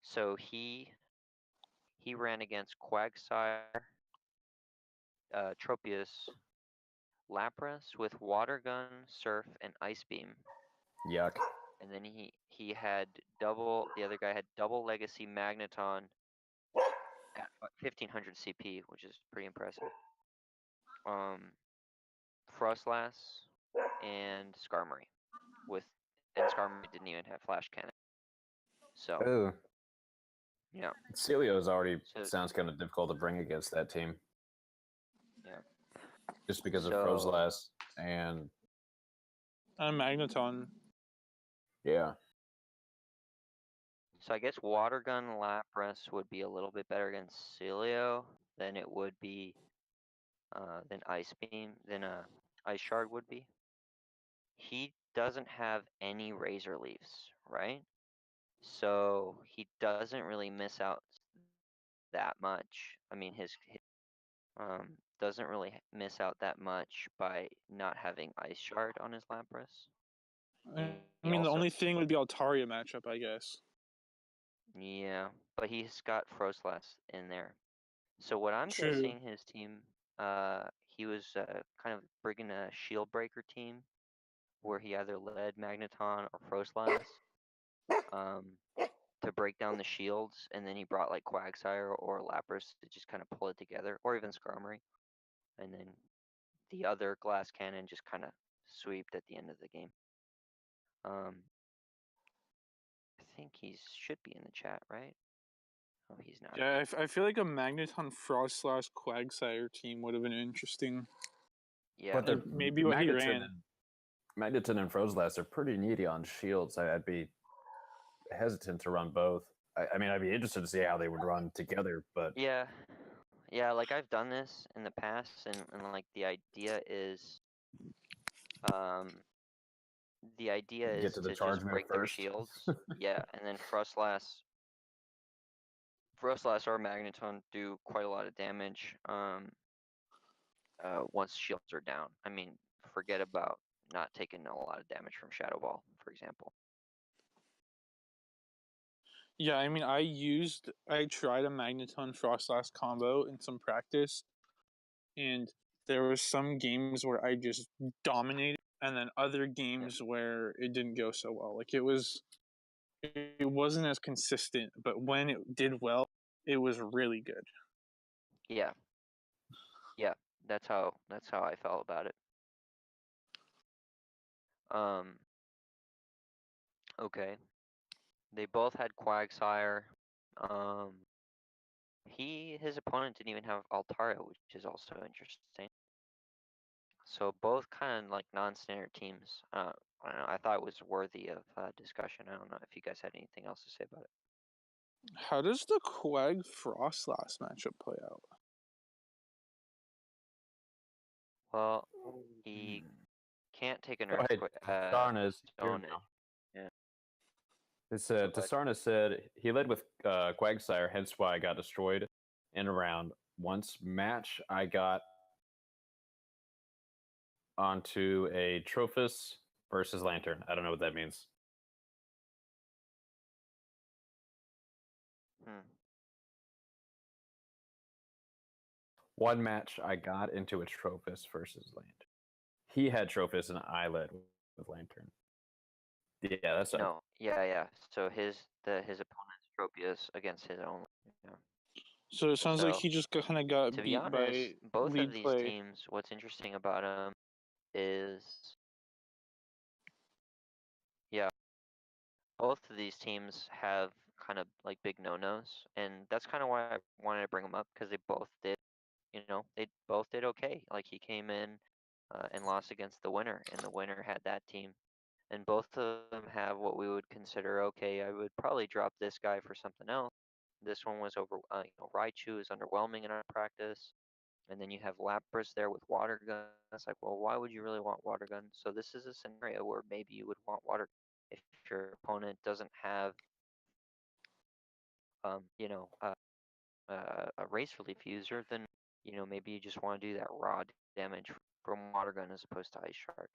So he ran against Quagsire, Tropius, Lapras with Water Gun, Surf, and Ice Beam. Yuck. And then he had double. The other guy had double Legacy Magneton at 1500 CP, which is pretty impressive. Frostlass and Skarmory and Skarmory didn't even have Flash Cannon. So Ooh. yeah, Celio's already So- sounds kind of difficult to bring against that team. Yeah. Just because of So- Frozelass and Magneton. yeah. So I guess Water Gun Lapras would be a little bit better against Celio than it would be than Ice Beam than Ice Shard would be. He doesn't have any Razor Leafs, right? So he doesn't really miss out that much. I mean, his doesn't really miss out that much by not having Ice Shard on his Lapras. I He mean, the also- only thing would be Altaria matchup, I guess. Yeah, but he's got Frostlass in there. So what I'm True. guessing his team, he was kind of bringing a shield breaker team, where he either led Magneton or Frostlass, to break down the shields, and then he brought like Quagsire or Lapras to just kind of pull it together, or even Skarmory, and then the other Glass Cannon just kind of sweeped at the end of the game. I think he should be in the chat, right? Oh, he's not. Yeah, I feel like a Magneton Frostlass Quagsire team would have been interesting. Yeah, But they're maybe what he Magneton ran. Magneton and Frozelass are pretty needy on shields. I'd be hesitant to run both. I mean, I'd be interested to see how they would run together, but yeah, like I've done this in the past, and like the idea is, Get to the to charge just move break their first. shields. Yeah, and then Frostlass or Magneton do quite a lot of damage. Once shields are down. I mean, forget about not taking a lot of damage from Shadow Ball, for example. Yeah, I mean, I tried a Magneton Frostlass combo in some practice, and there was some games where I just dominated, and then other games where it didn't go so well. Like it wasn't as consistent, but when it did well, it was really good. Yeah. that's how I felt about it. Okay. They both had Quagsire. His opponent didn't even have Altaria, which is also interesting. So both kind of like non-standard teams. I don't know. I thought it was worthy of discussion. I don't know if you guys had anything else to say about it. How does the Quag Frostlass matchup play out? Well, he can't take an Go ahead. earthquake. Tasarna is here Stone it. now. Yeah. It's So, but- Tasarna said he led with Quagsire, hence why I got destroyed in a round. Once match, I got onto a Trophus versus Lantern. I don't know what that means. Hmm. One match, I got into a Trophus versus Lantern. He had Trophus and I led with Lantern. Yeah, that's a No. Yeah. So his opponent's Tropius against his own. Yeah. So it sounds like So, he just kind of got To be beat honest, by both lead of these play. teams, what's interesting about them is, yeah, both of these teams have kind of like big no-nos, and that's kind of why I wanted to bring them up because they both did, they both did okay. Like he came in and lost against the winner, and the winner had that team, and both of them have what we would consider okay. I would probably drop this guy for something else. This one was over, Raichu is underwhelming in our practice. And then you have Lapras there with Water Gun. It's like, well, why would you really want Water Gun? So this is a scenario where maybe you would want Water if your opponent doesn't have, a Race Relief user. Then maybe you just want to do that raw damage from Water Gun as opposed to Ice Shard.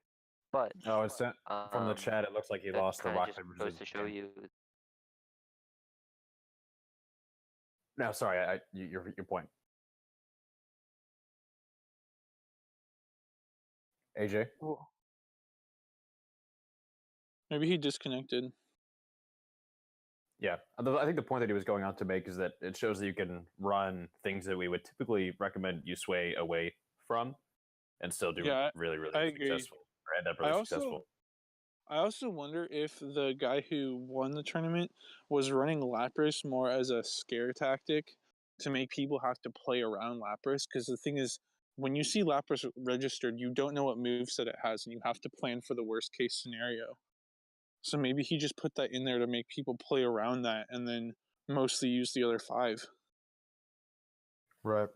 But Oh, it's from the chat. It looks like he that lost the kind of rock just paper goes scissors to show game. you. No, sorry. Your point. AJ. Well, maybe he disconnected. Yeah, I think the point that he was going on to make is that it shows that you can run things that we would typically recommend you sway away from, and still do Yeah, really, really I agree. successful, or end up really successful. I also wonder if the guy who won the tournament was running Lapras more as a scare tactic to make people have to play around Lapras. Because the thing is, when you see Lapras registered, you don't know what moveset it has, and you have to plan for the worst case scenario. So maybe he just put that in there to make people play around that, and then mostly use the other 5. Right.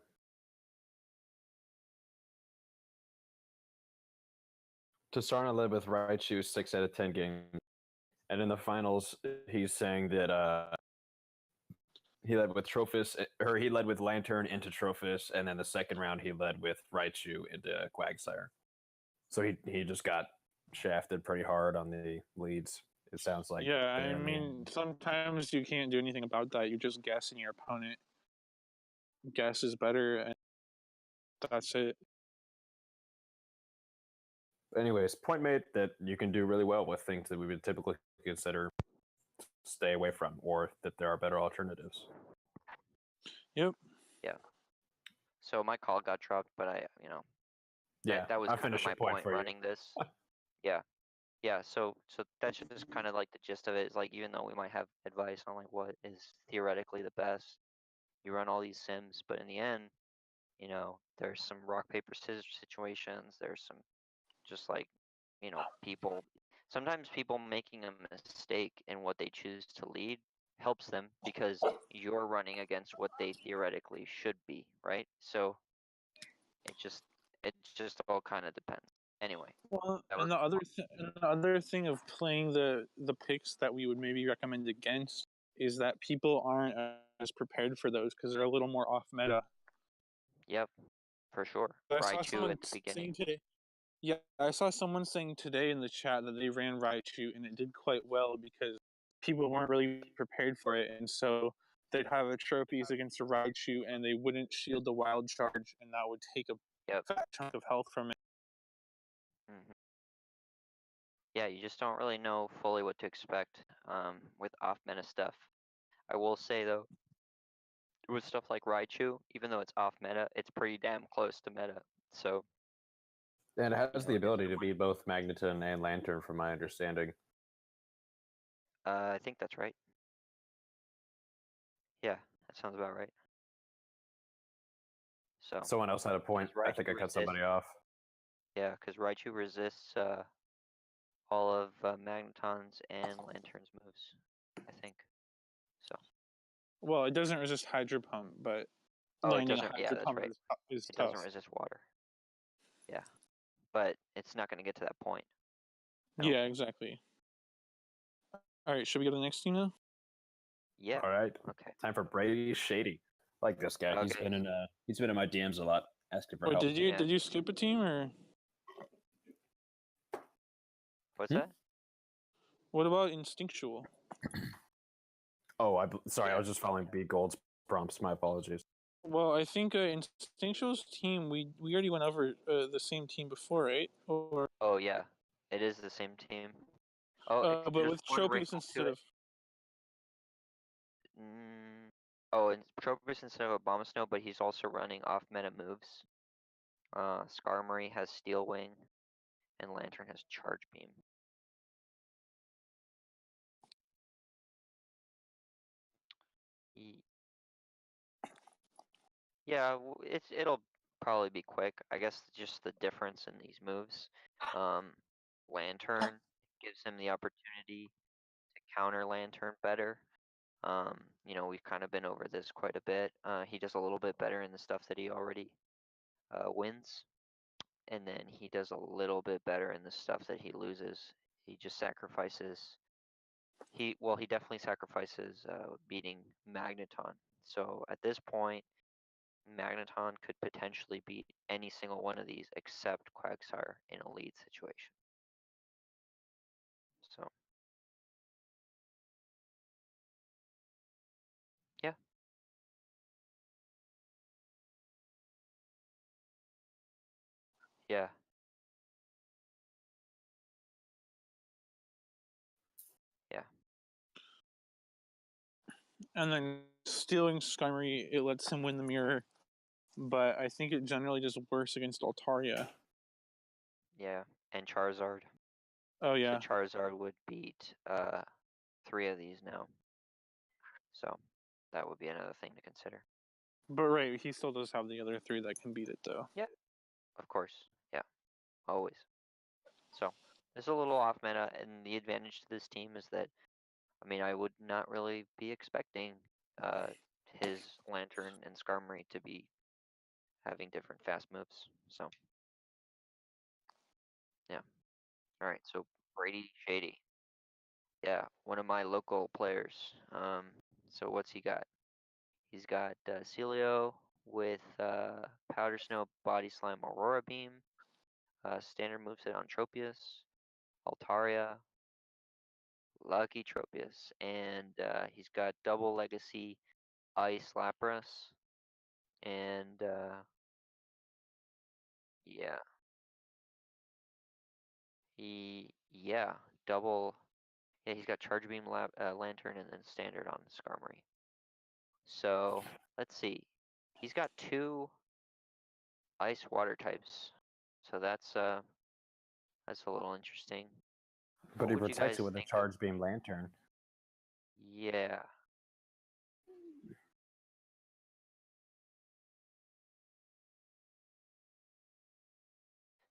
Tasarna led with Raichu 6 out of 10 games, and in the finals, he's saying that he led with Trophus, or he led with Lantern into Trophus, and then the second round he led with Raichu into Quagsire. So he just got shafted pretty hard on the leads. It sounds like. Yeah, there I in the mean, end. sometimes you can't do anything about that. You're just guessing your opponent. Guess is better, and that's it. Anyways, point made that you can do really well with things that we would typically consider stay away from, or that there are better alternatives. Yep. So my call got dropped, but Yeah, that was I kind of finished my your point point for you. running this. Yeah, so that's just kind of like the gist of it. Is like even though we might have advice on like what is theoretically the best, you run all these sims, but in the end, there's some rock paper scissors situations. There's some just like people. Sometimes people making a mistake in what they choose to lead helps them because you're running against what they theoretically should be, right? So it just all kind of depends. Anyway. Well, That and the other thing of playing the picks that we would maybe recommend against is that people aren't as prepared for those because they're a little more off meta. Yep, for sure. I saw Raichu someone at the beginning. saying today. Yeah, I saw someone saying today in the chat that they ran Raichu and it did quite well because people weren't really prepared for it, and so they'd have a trophies against a Raichu and they wouldn't shield the wild charge, and that would take a Yep. fat chunk of health from it. hmm Yeah, you just don't really know fully what to expect with off meta stuff. I will say though, with stuff like Raichu, even though it's off meta, it's pretty damn close to meta. So And it has know, the it is ability to be both Magneton and Lantern, from my understanding. I think that's right. Yeah, that sounds about right. So Someone else had a point. I think I Raichu cut somebody resist- off. yeah, because Raichu resists all of Magneton's and Lantern's moves, I think. So Well, it doesn't resist Hydro Pump, but oh, it landing a doesn't. Yeah, Hydro that's Pump right. is It tough. doesn't resist water. Yeah, but it's not going to get to that point. I don't Yeah, think. exactly. All right, should we go to the next team now? Yeah. All right. Okay. Time for Brady Shady. I like this guy. He's Okay. been in my DMs a lot, asking for Wait, help. Yeah. did you skip a team or What's Hmm? that? what about Instinctual? Oh, sorry. I Yeah. was just following B Gold's prompts. My apologies. Well, I think Instinctual's team we already went over the same team before, right? Or Oh yeah, it is the same team. Oh, but there's with one Tropius wrinkle instead to it. of Oh, and Tropius instead of Abomasnow, but he's also running off meta moves. Skarmory has Steel Wing, and Lantern has Charge Beam. Ye- Yeah, it'll probably be quick. I guess just the difference in these moves. Lantern gives him the opportunity to counter Lantern better. You know, we've kind of been over this quite a bit. He does a little bit better in the stuff that he already wins, and then he does a little bit better in the stuff that he loses. He just sacrifices. He definitely sacrifices beating Magneton. So at this point, Magneton could potentially beat any single one of these except Quagsire in a lead situation. So yeah. Yeah. Yeah. and then stealing Skarmory, it lets him win the mirror. But I think it generally does worse against Altaria. Yeah. And Charizard. Oh yeah. So Charizard would beat 3 of these now. So that would be another thing to consider. But right, he still does have the other 3 that can beat it though. Yeah. Of course. Yeah. Always. So it's a little off meta, and the advantage to this team is that, I mean, I would not really be expecting his Lantern and Skarmory to be having different fast moves. So yeah. All right. So Brady Shady. Yeah, one of my local players. So what's he got? He's got Celio with Powder Snow, Body Slime, Aurora Beam. Standard moveset on Tropius, Altaria, Lucky Tropius, and he's got double Legacy Ice Lapras, and yeah, double. Yeah, he's got Charge Beam, Lantern, and then Standard on Skarmory. So let's see, he's got 2 Ice Water types, so that's a little interesting. But What he would you protects guys it with a think of- Charge Beam Lantern. Yeah.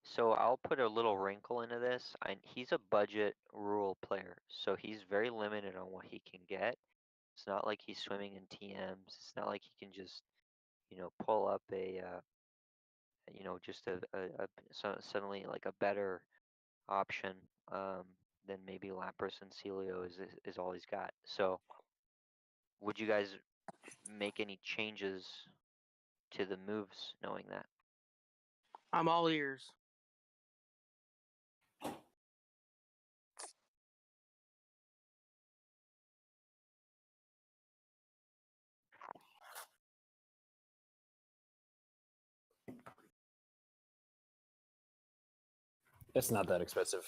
So I'll put a little wrinkle into this. He's a budget rural player, so he's very limited on what he can get. It's not like he's swimming in TMs. It's not like he can just, pull up just suddenly like a better option than maybe Lapras and Celio is all he's got. So would you guys make any changes to the moves knowing that? I'm all ears. It's not that expensive.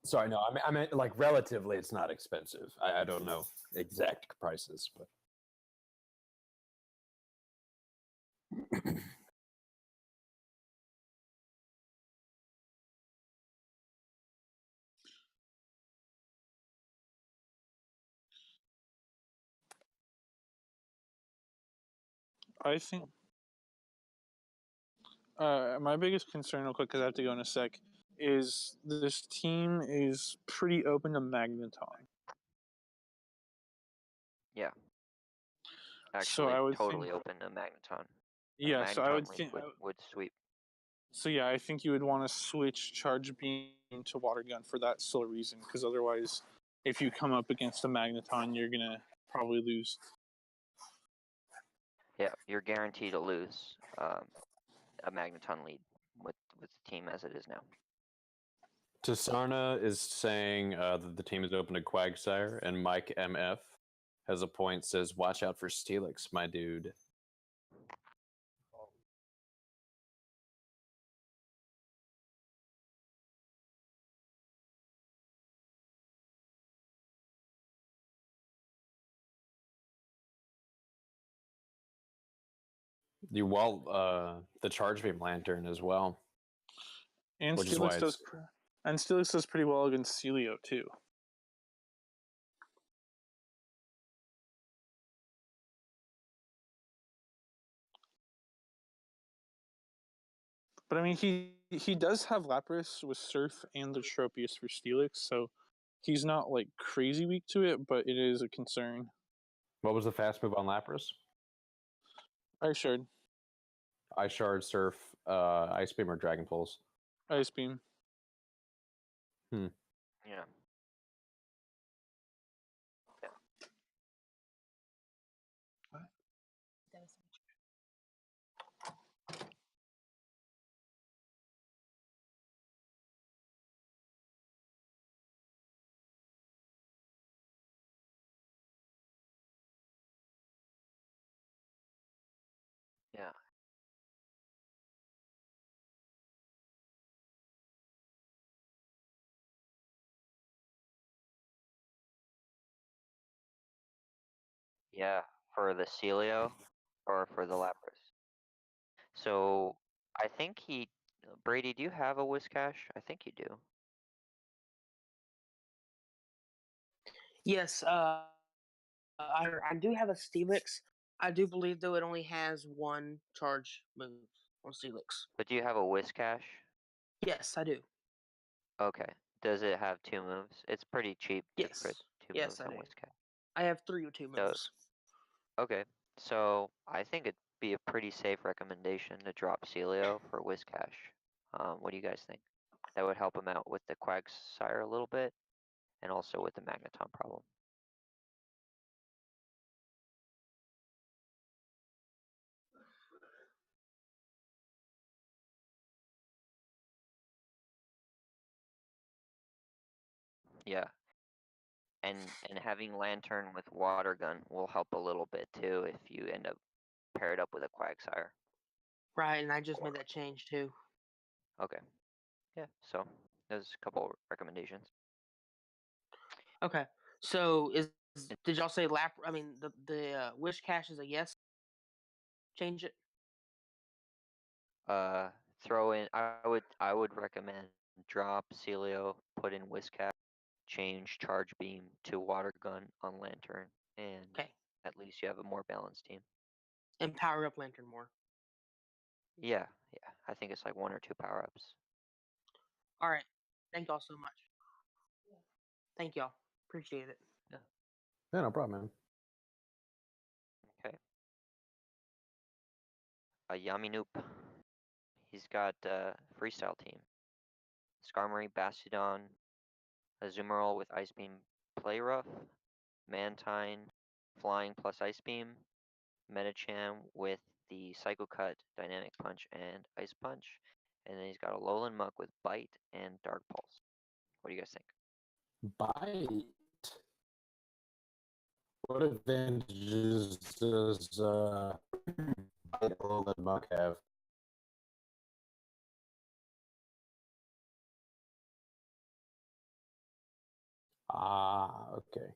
Sorry, no, I meant like relatively, it's not expensive. I don't know exact prices, but I think my biggest concern, real quick, because I have to go in a sec, is this team is pretty open to Magneton. Yeah. So Actually, I would totally think, open to Magneton. yeah. So I Magneton would lead think, would sweep. so yeah, I think you would want to switch Charge Beam to Water Gun for that sole reason, because otherwise, if you come up against a Magneton, you're gonna probably lose. Yeah, you're guaranteed to lose a Magneton lead with the team as it is now. Tasarna is saying that the team is open to Quagsire, and Mike MF has a point, says, watch out for Steelix, my dude. The Charge Beam Lantern as well. And Which is why Steelix does, and Steelix does pretty well against Celio too. But I mean, he does have Lapras with Surf and the Tropius for Steelix, so he's not like crazy weak to it, but it is a concern. What was the fast move on Lapras? Ice Shard, Ice Shard, Surf, Ice Beam, or Dragon Pulse? Ice Beam. Yeah. Yeah. Yeah, for the Celio or for the Lapras. So I think Brady, do you have a Whiscash? I think you do. Yes, I do have a Steelix. I do believe though it only has one charge move on Steelix. But do you have a Whiscash? Yes, I do. Okay. Does it have 2 moves? It's pretty cheap to Yes. put 2 Yes, moves I on do. Whiscash. I have 3 or 2 So- moves. Okay. So I think it'd be a pretty safe recommendation to drop Celio for Whiscash. What do you guys think? That would help him out with the Quagsire a little bit, and also with the Magneton problem. Yeah. And having Lantern with Water Gun will help a little bit too if you end up paired up with a Quagsire. Right, and I just made that change too. Okay. Yeah, so there's a couple recommendations. Okay, so did y'all say I mean the Wish Cash is a yes? Change it. Throw in. I would recommend drop Celio, put in Whiscash, change Charge Beam to Water Gun on Lantern, and Okay, at least you have a more balanced team. and power up Lantern more. Yeah. I think it's like 1 or 2 power ups. All right, thank y'all so much. Thank y'all, appreciate it. Yeah, no problem, man. Okay. Yaminoop. He's got freestyle team. Skarmory, Bastiodon, Azumarill with Ice Beam, Play Rough, Mantine, Flying plus Ice Beam, Metacham with the Psycho Cut, Dynamic Punch, and Ice Punch. And then he's got a Alolan Muck with Bite and Dark Pulse. What do you guys think? Bite. What advantages does Bite Alolan Muck have? Ah, okay.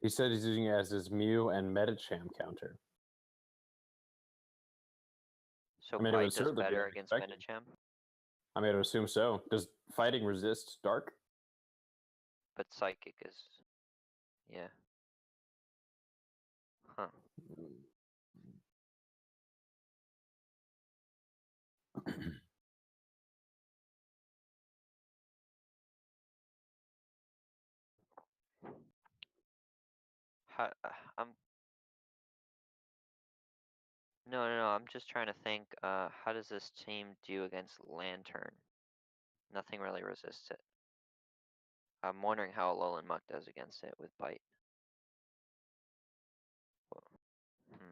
He said he's using it as his Mew and Medicham counter. So I mean, it would Bite does certainly be better against unexpected. Medicham, I mean, I would assume so. Does fighting resist dark? but Psychic is, yeah. Huh. I'm no. I'm just trying to think. How does this team do against Lantern? Nothing really resists it. I'm wondering how Alolan Muck does against it with Bite. Hmm.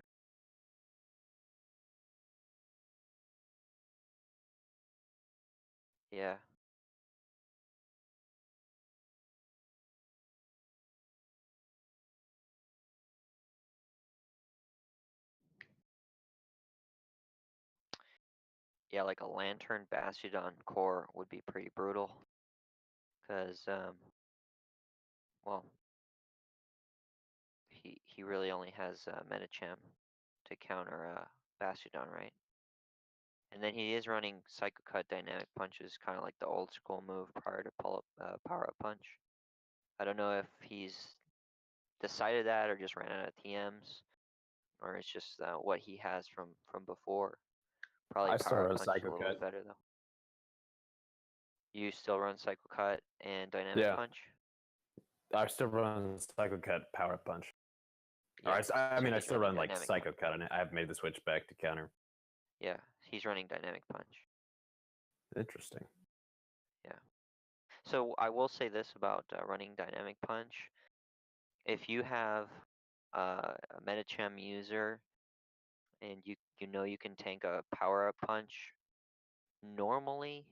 Yeah. Yeah, like a Lantern Bastiodon core would be pretty brutal. Cause well, he really only has Medicham to counter Bastiodon, right? And then he is running Psycho Cut Dynamic Punches, kind of like the old school move prior to Power Up Punch. I don't know if he's decided that or just ran out of TMs, or it's just what he has from before. Probably I still Power run Up Punch is a Psycho little bit Cut. better though. You still run Psycho Cut and Dynamic Yeah. Punch? I still run Psycho Cut Power Up Punch. Or Yeah, I mean, I he's still running run like Dynamic Psycho Punch. Cut, and I've made the switch back to counter. Yeah, he's running Dynamic Punch. Interesting. So I will say this about running Dynamic Punch. If you have a Medicham user and you know you can tank a Power Up Punch, normally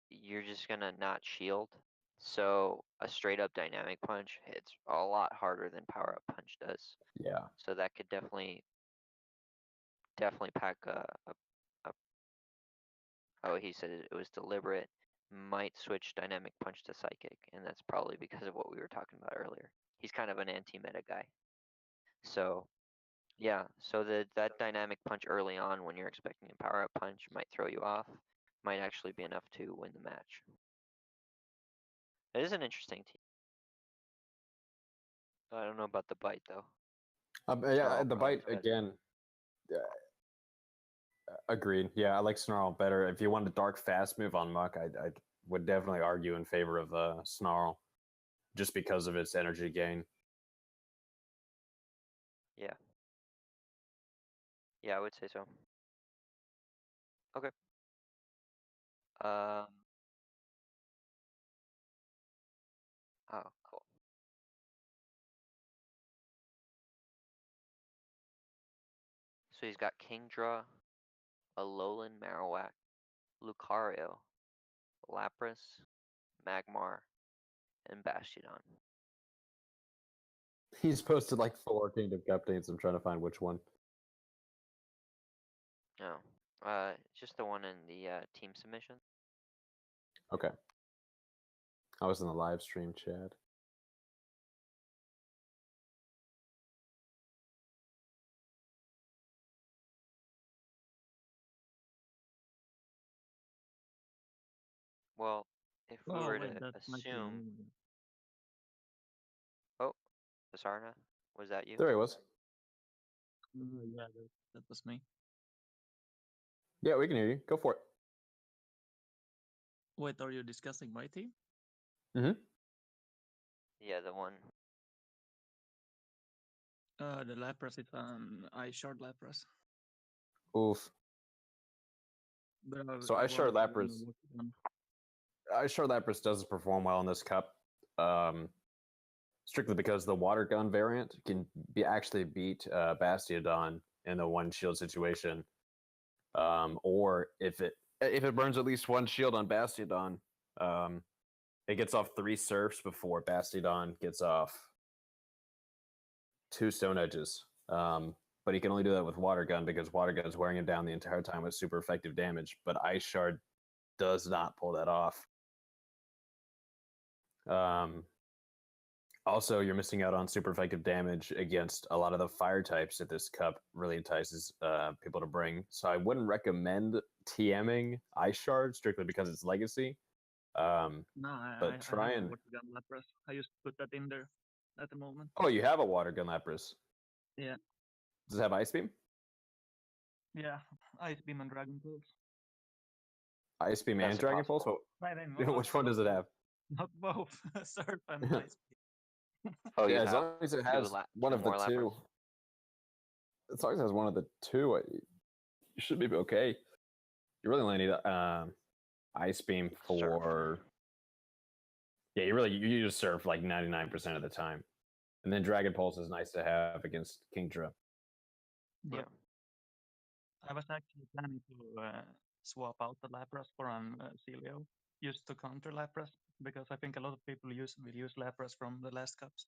you're just gonna not shield. So a straight up Dynamic Punch hits a lot harder than Power Up Punch does. Yeah. So that could definitely pack a oh, he said it was deliberate. Might switch Dynamic Punch to Psychic, and that's probably because of what we were talking about earlier. He's kind of an anti-meta guy. So yeah, so that Dynamic Punch early on when you're expecting a Power Up Punch might throw you off. Might actually be enough to win the match. It is an interesting team. I don't know about the Bite though. Yeah, Snarl the probably Bite better. again. Agreed. Yeah, I like Snarl better. If you want a dark fast move on Muck, I would definitely argue in favor of Snarl, just because of its energy gain. Yeah. Yeah, I would say so. Okay. Oh, cool. So he's got Kingdra, Alolan Marowak, Lucario, Lapras, Magmar, and Bastiodon. He's posted like 4 Kingdom updates. I'm trying to find which one. No. Just the one in the team submission. Okay. I was in the live stream chat. Well, if we Oh, were wait, to that might be assume. me. Oh, Basarna, was that you? There he was. Yeah, that was me. Yeah, we can hear you. Go for it. Wait, are you discussing my team? Mm-hmm. Yeah, the one. The Lapras is an Ice Shard Lapras. Oof. But So Ice Shard Lapras. Ice Shard Lapras doesn't perform well in this cup, strictly because the Water Gun variant can actually beat Bastiodon in a one shield situation, or if it burns at least one shield on Bastiodon, it gets off 3 surfs before Bastiodon gets off 2 Stone Edges. But he can only do that with Water Gun because Water Gun is wearing him down the entire time with super effective damage. But Ice Shard does not pull that off. Also, you're missing out on super effective damage against a lot of the fire types that this cup really entices people to bring. So I wouldn't recommend TMing Ice Shard strictly because it's legacy. No, But I try have a and water gun Lapras. I just put that in there at the moment. oh, you have a water gun Lapras. Yeah. Does it have Ice Beam? Yeah, Ice Beam and Dragon Pulse. Ice Beam That's and Dragon Pulse? impossible. I mean, Which one does it have? Not both. Surf and Ice Beam. Oh, Yeah, you as have long as it has one of the more two. Lapras? As long as it has one of the two, you should be okay. You really only need Ice Beam Surf. for. Yeah, you just surf like 99% of the time, and then Dragon Pulse is nice to have against Kingdra. But Yeah. I was actually planning to swap out the Lapras for an Celio, just to counter Lapras, because I think a lot of people will use Lapras from the last cups.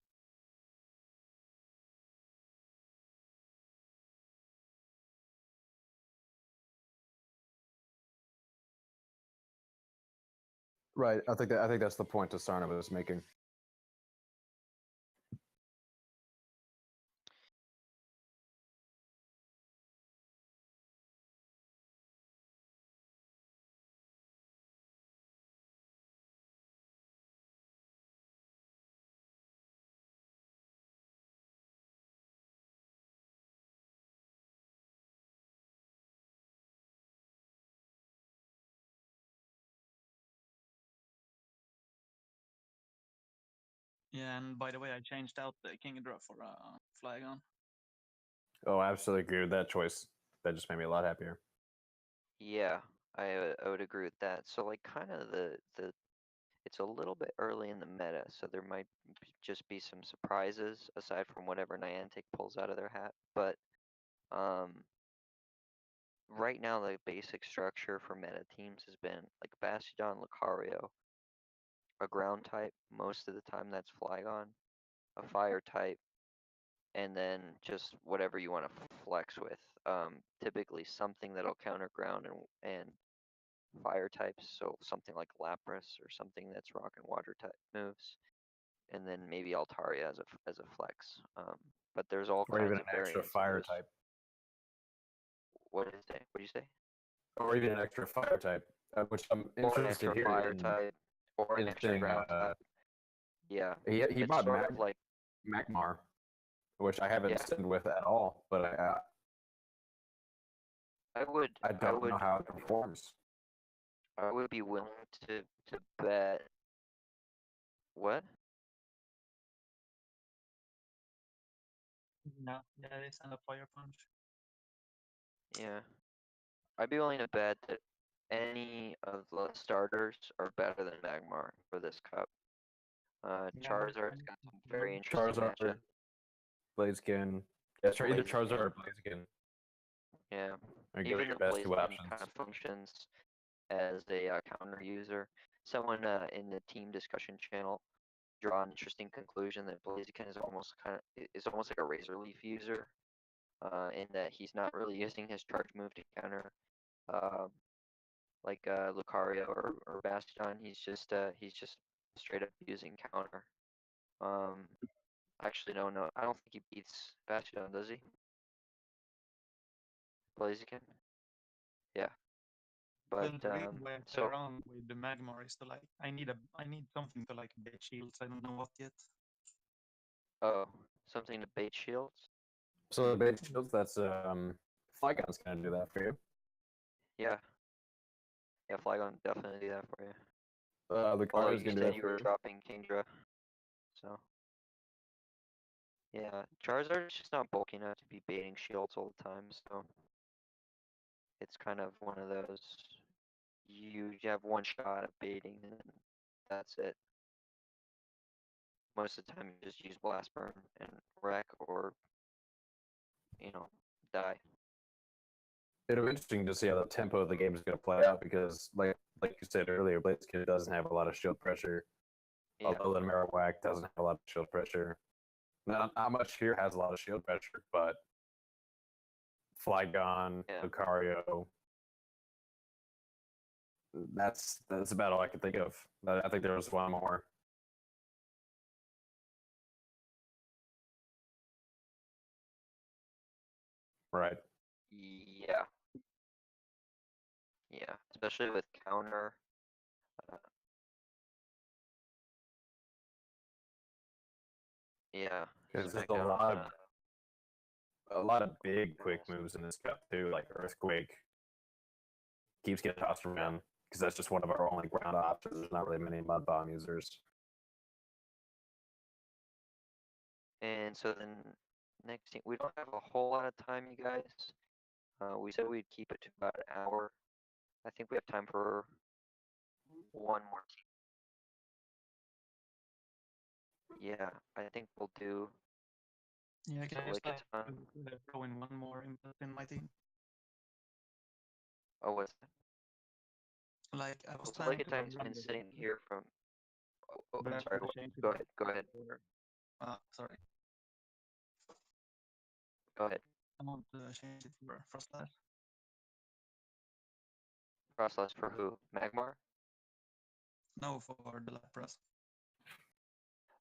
Right. I think that's the point Tasarna was making. Yeah, and by the way, I changed out the Kingdra for Flygon. Oh, I absolutely agree with that choice. That just made me a lot happier. Yeah, I would agree with that. So like kind of the it's a little bit early in the meta, so there might just be some surprises aside from whatever Niantic pulls out of their hat. But right now the basic structure for meta teams has been like Bastiodon, Lucario, a ground type. Most of the time that's Flygon, a fire type, and then just whatever you want to flex with. Typically something that'll counter ground and fire types, so something like Lapras or something that's rock and water type moves, and then maybe Altaria as a flex. But there's all Or kinds even of an extra variants of fire this. type. What is it? What do you say? Or even an extra fire type, which I'm Or an interested extra here fire in. type, or an in extra seeing, ground type. Yeah, He it's bought sort of like Magmar, which I haven't Yeah. sinned with at all, but I would I don't know how it performs. I would be willing to bet. What? Yeah, they send a Fire Punch. Yeah. I'd be willing to bet that any of the starters are better than Magmar for this cup. Yeah, Charizard's got some very yeah. interesting Charizard, matchup. Blaziken. Yeah, sure, either Blaziken. Charizard or Blaziken. Yeah. Are giving Even your the best two Blaziken options. kind of functions as a counter user. Someone in the team discussion channel draw an interesting conclusion that Blaziken is almost like a Razor Leaf user, in that he's not really using his charge move to counter like Lucario or Bastion. He's just straight up using counter. Actually no, I don't think he beats Bastion, does he? Blaziken? Yeah. But The reason why I play so around with the Magmar is to like I need something to like bait shields. I don't know what yet. oh, something to bait shields? So the bait shields, that's Flygon's gonna do that for you. Yeah. Yeah, Flygon definitely do that for you. The Although Lucario's you gonna do said that you for were you. dropping Kingdra. So yeah, Charizard's just not bulky enough to be baiting shields all the time, so it's kind of one of those you have one shot at baiting and then that's it. Most of the time you just use Blast Burn and wreck or die. It'll be interesting to see how the tempo of the game is going to play out because, like you said earlier, Blaziken doesn't have a lot of shield pressure. Yeah. Although the Marowak doesn't have a lot of shield pressure. Not much here has a lot of shield pressure, but Flygon, Yeah. Lucario, that's about all I can think of. I think there was one more. Right. Yeah. Yeah, especially with counter. Uh, yeah. Because there's spec out, a lot of big quick moves in this cup too, like Earthquake keeps getting tossed around because that's just one of our only ground options. There's not really many mud bomb users. And so then next thing, we don't have a whole lot of time, you guys. We said we'd keep it to about an hour. I think we have time for one more team. Yeah, I think we'll do. Yeah, can I So just like it's like to throw in one more input in my team? oh, what's that? Like I was Well, planning Select to Time's run been the sitting here from. Oh, but I'm after sorry. the change Go ahead. Go ahead. sorry. Go ahead. I want to change it for Frostlass. Frostlass for who? Magmar? No, for the Lapras.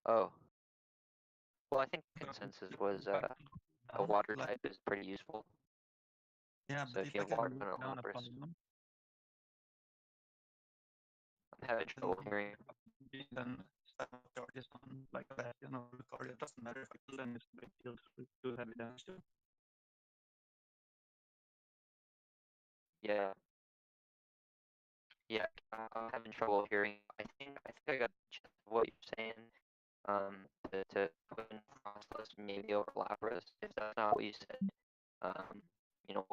Oh. Well, I think But consensus if was I can a down, water like, type is pretty useful. yeah, So but if if you I have can water look on a down a Lapras, Polygon, I'm having trouble hearing. then stack up charges on like a Bastion or Lucario. It doesn't matter if I kill them, it's a big deal to do heavy damage to. Yeah. Yeah, I'm having trouble hearing. I think I got the gist of what you're saying. To put in Frostless maybe over Lapras. If that's not what you said, you know,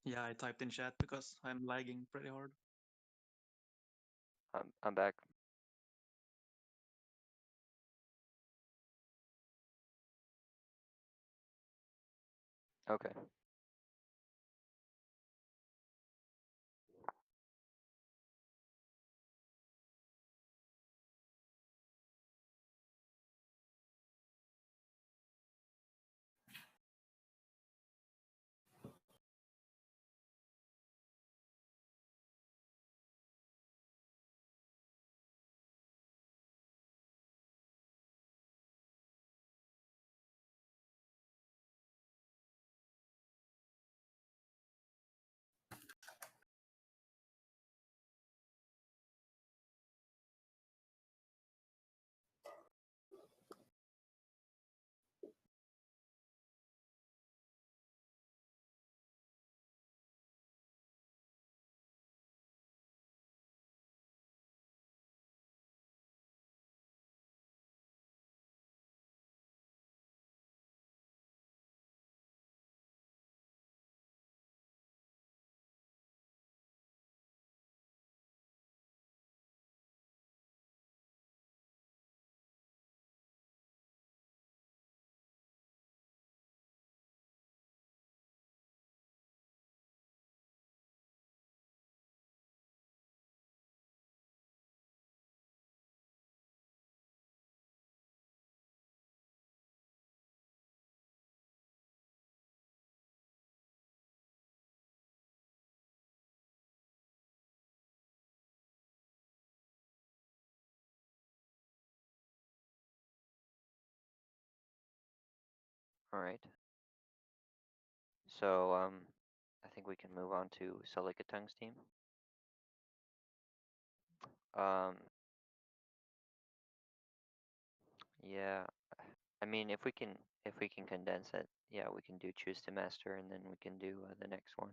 Yeah, I typed in chat because I'm lagging pretty hard. I'm back. Okay. All right. So I think we can move on to Salikatung's team. Um, yeah. I mean, if we can condense it, yeah, we can do choose to master, and then we can do the next one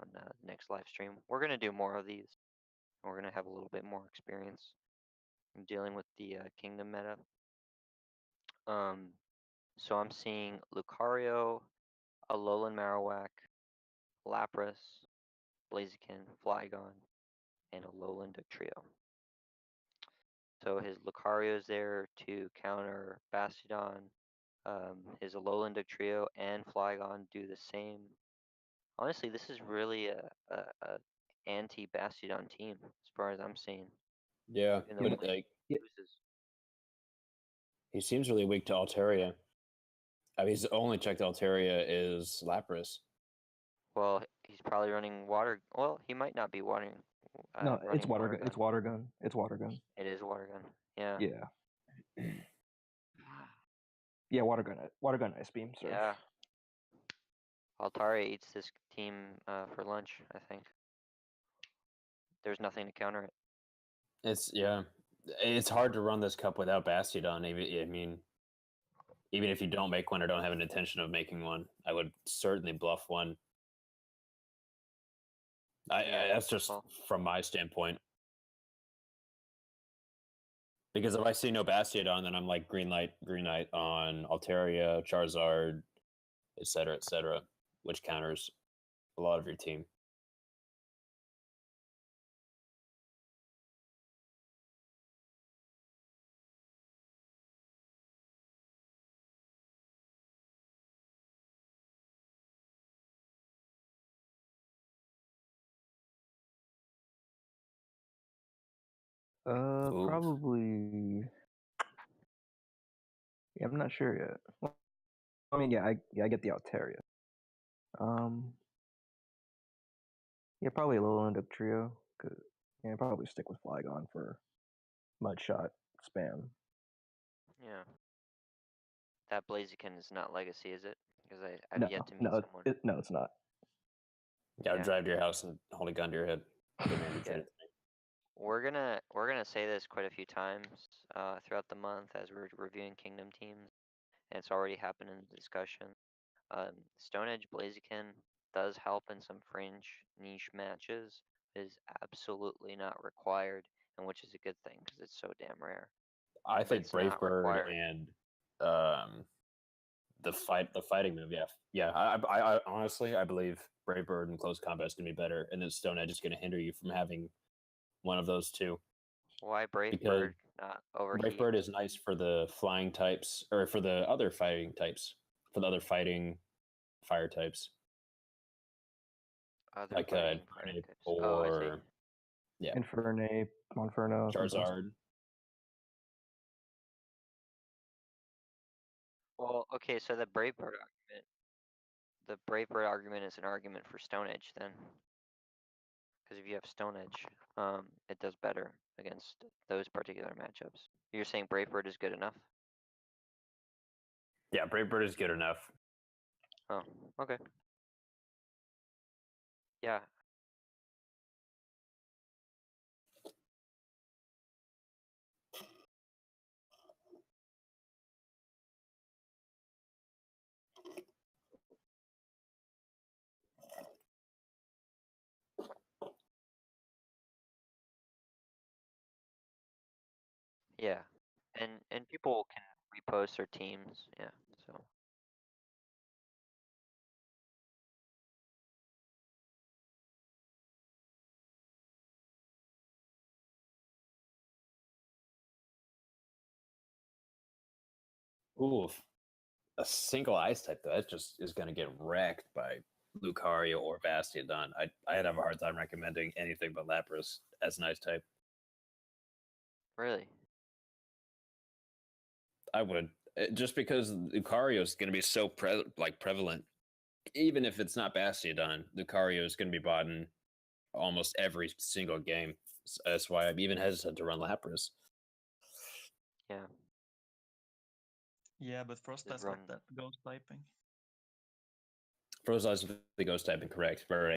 on next live stream. We're gonna do more of these. We're gonna have a little bit more experience in dealing with the kingdom meta. So I'm seeing Lucario, Alolan Marowak, Lapras, Blaziken, Flygon, and Alolan Dugtrio. So his Lucario is there to counter Bastiodon. His Alolan Dugtrio and Flygon do the same. Honestly, this is really a anti-Bastiodon team as far as I'm seeing. Yeah, Even though but Blaziken like loses. he seems really weak to Altaria. I mean, his only check to Altaria is Lapras. Well, he's probably running water. Well, he might not be watering. No, it's running water gun. It's gun. water gun. It's water gun. It is water gun. Yeah. Yeah. Yeah, water gun. Water gun ice beam, sir. Yeah. Altaria eats this team for lunch, I think. There's nothing to counter it. It's hard to run this cup without Bastiodon. Even if you don't make one or don't have an intention of making one, I would certainly bluff one. That's just from my standpoint. Because if I see no Bastiodon, then I'm like green light on Altaria, Charizard, etc., which counters a lot of your team. Ooh. Probably. Yeah, I'm not sure yet. Well, I mean, I get the Altaria. Yeah, probably a little end up trio. Yeah, probably stick with Flygon for Mudshot spam. Yeah. That Blaziken is not Legacy, is it? Because I've yet to meet someone. No, it's not. Yeah, I would drive to your house and hold a gun to your head. Demand you trade it to me. We're gonna say this quite a few times throughout the month as we're reviewing Kingdom teams, and it's already happened in the discussion. Stone Edge Blaziken does help in some fringe niche matches. It is absolutely not required, and which is a good thing because it's so damn rare. I think it's not Brave Bird required. and the fighting move. Yeah. I honestly I believe Brave Bird in close combat is gonna be better, and then Stone Edge is gonna hinder you from having one of those two. Why Brave Because Bird not overheat? Brave Bird is nice for the flying types, or for the other fighting types, for the other fighting fire types. Other Like fighting fire Infernape types. Oh, I see. or yeah, Infernape, Monferno, Charizard. Well, okay, so the Brave Bird argument is an argument for Stone Edge then. Because if you have Stone Edge, it does better against those particular matchups. You're saying Brave Bird is good enough? Yeah, Brave Bird is good enough. Oh, okay. Yeah. Yeah. And people can repost their teams, yeah, so. Ooh, a single ice type though, that just is going to get wrecked by Lucario or Bastiodon. I'd have a hard time recommending anything but Lapras as an ice type. Really? I would, just because Lucario is going to be so prevalent. Even if it's not Bastiodon, Lucario is going to be bought in almost every single game. That's why I'm even hesitant to run Lapras. Yeah. Yeah, but Frost has got that ghost typing. Frost has the ghost typing, correct. Right.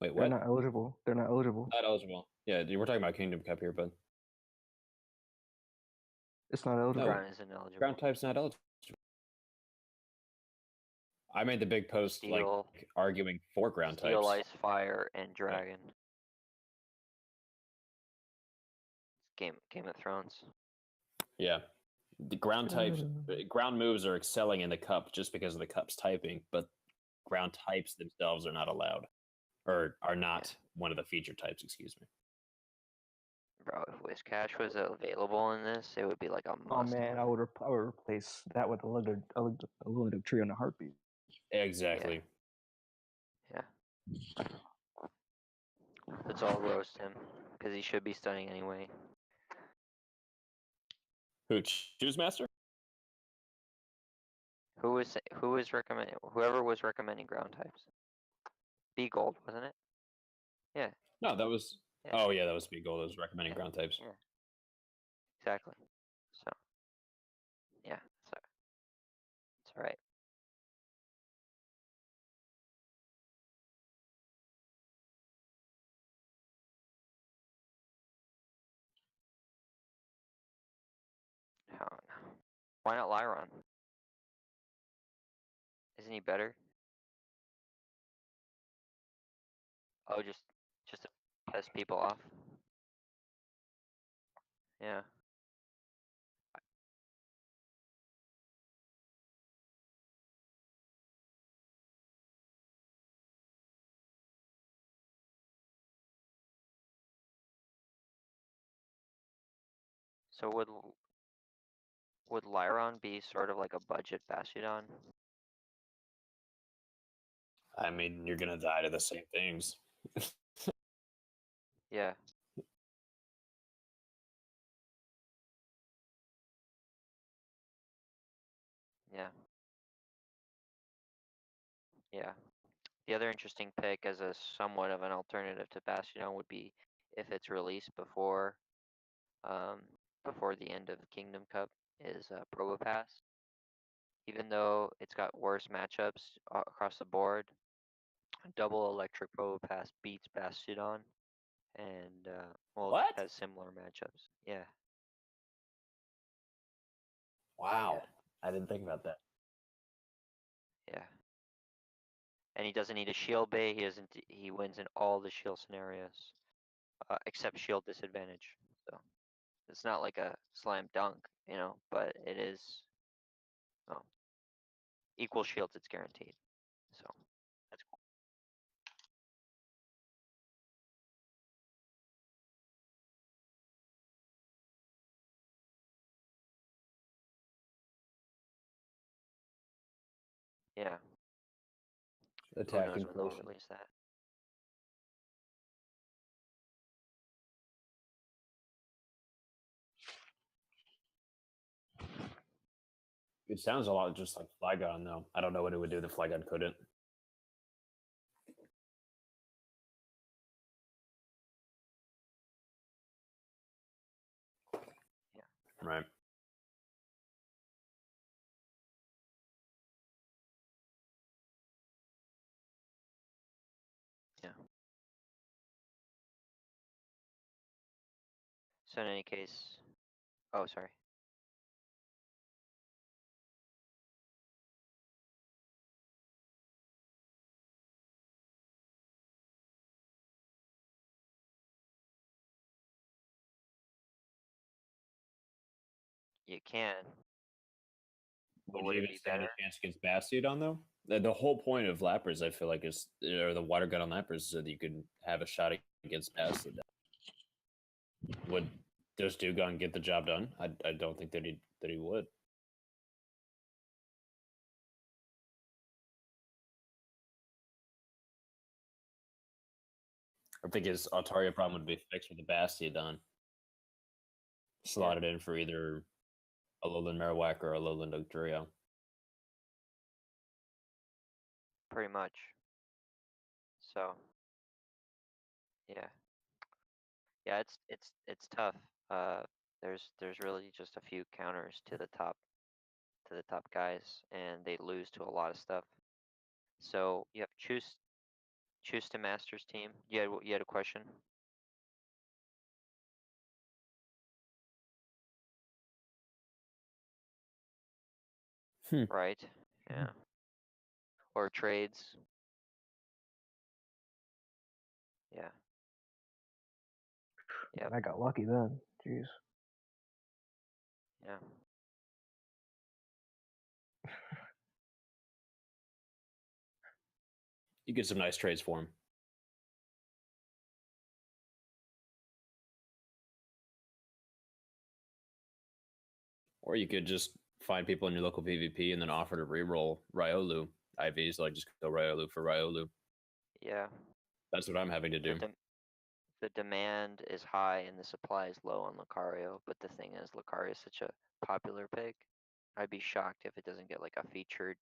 Wait, what? They're not eligible. Not eligible. Yeah, we're talking about Kingdom Cup here, but it's not eligible. Ground isn't eligible. Ground type's not eligible. I made the big post like Steel. arguing for ground Steel, types. Ice, Fire, and Dragon. Game of Thrones. Yeah. The ground types, ground moves are excelling in the cup just because of the cup's typing, but ground types themselves are not allowed, or are not one of the feature types. Excuse me. Bro, if Whiscash was available in this, it would be like a must. Oh man, I would replace that with a Lilith Trio in a heartbeat. Exactly. Yeah. Let's all roast him because he should be stunning anyway. Who? Choose master? Who was recommending? Whoever was recommending ground types. B Gold, wasn't it? Yeah. No, that was. Yeah. Oh yeah, that was Big Gold. That was recommending Yeah. ground types. Yeah. Exactly. So. Yeah. So. It's all right. Oh, no. Why not Lyron? Isn't he better? Oh, just to piss people off. Yeah. So would Lyron be sort of like a budget Bastiodon? I mean, you're gonna die to the same things. Yeah. Yeah. Yeah. The other interesting pick as a somewhat of an alternative to Bastiodon would be if it's released before the end of Kingdom Cup is Probopass. Even though it's got worse matchups across the board, double electric Probopass beats Bastiodon and well, What? has similar matchups. Yeah. Wow, I didn't think about that. Yeah. And he doesn't need a shield bait. He wins in all the shield scenarios, except shield disadvantage. So it's not like a slam dunk, but it is. Oh, equal shields, it's guaranteed. So that's cool. Yeah. Who knows Attacking when they'll potion. release that? It sounds a lot just like Flygon, though. I don't know what it would do that Flygon couldn't. Yeah. Right. Yeah. So in any case, oh sorry. You can. But Would would you it even be stand better? a chance against Bastiodon, though? The whole point of Lapras, I feel like, is or the water gun on Lapras, is so that you can have a shot against Bastiodon. Would does Dewgong get the job done? I don't think that he would. I think his Altaria problem would be fixed with the Bastiodon. Slotted in for either a Alolan Marowak or a Alolan Dugtrio. Pretty much. So yeah. Yeah, it's tough. There's really just a few counters to the top guys, and they lose to a lot of stuff. So you have choose to Masters team. You had a question, right? Yeah. or trades. Yeah. Yep. I got lucky then. Jeez. Yeah. You get some nice trades for him. Or you could just find people in your local PvP and then offer to reroll Ryolu IVs, like just go Ryolu for Ryolu. Yeah. That's what I'm having to do. The demand is high and the supply is low on Lucario, but the thing is, Lucario is such a popular pick. I'd be shocked if it doesn't get like a featured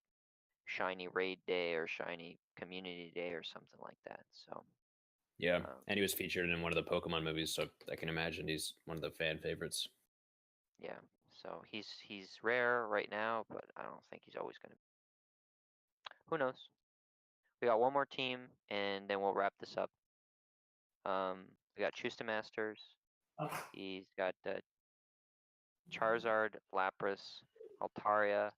shiny raid day or shiny community day or something like that. So Yeah, and he was featured in one of the Pokemon movies, so I can imagine he's one of the fan favorites. yeah, so he's rare right now, but I don't think he's always gonna. Who knows? We got one more team, and then we'll wrap this up. We got Chusta Masters. He's got Charizard, Lapras, Altaria,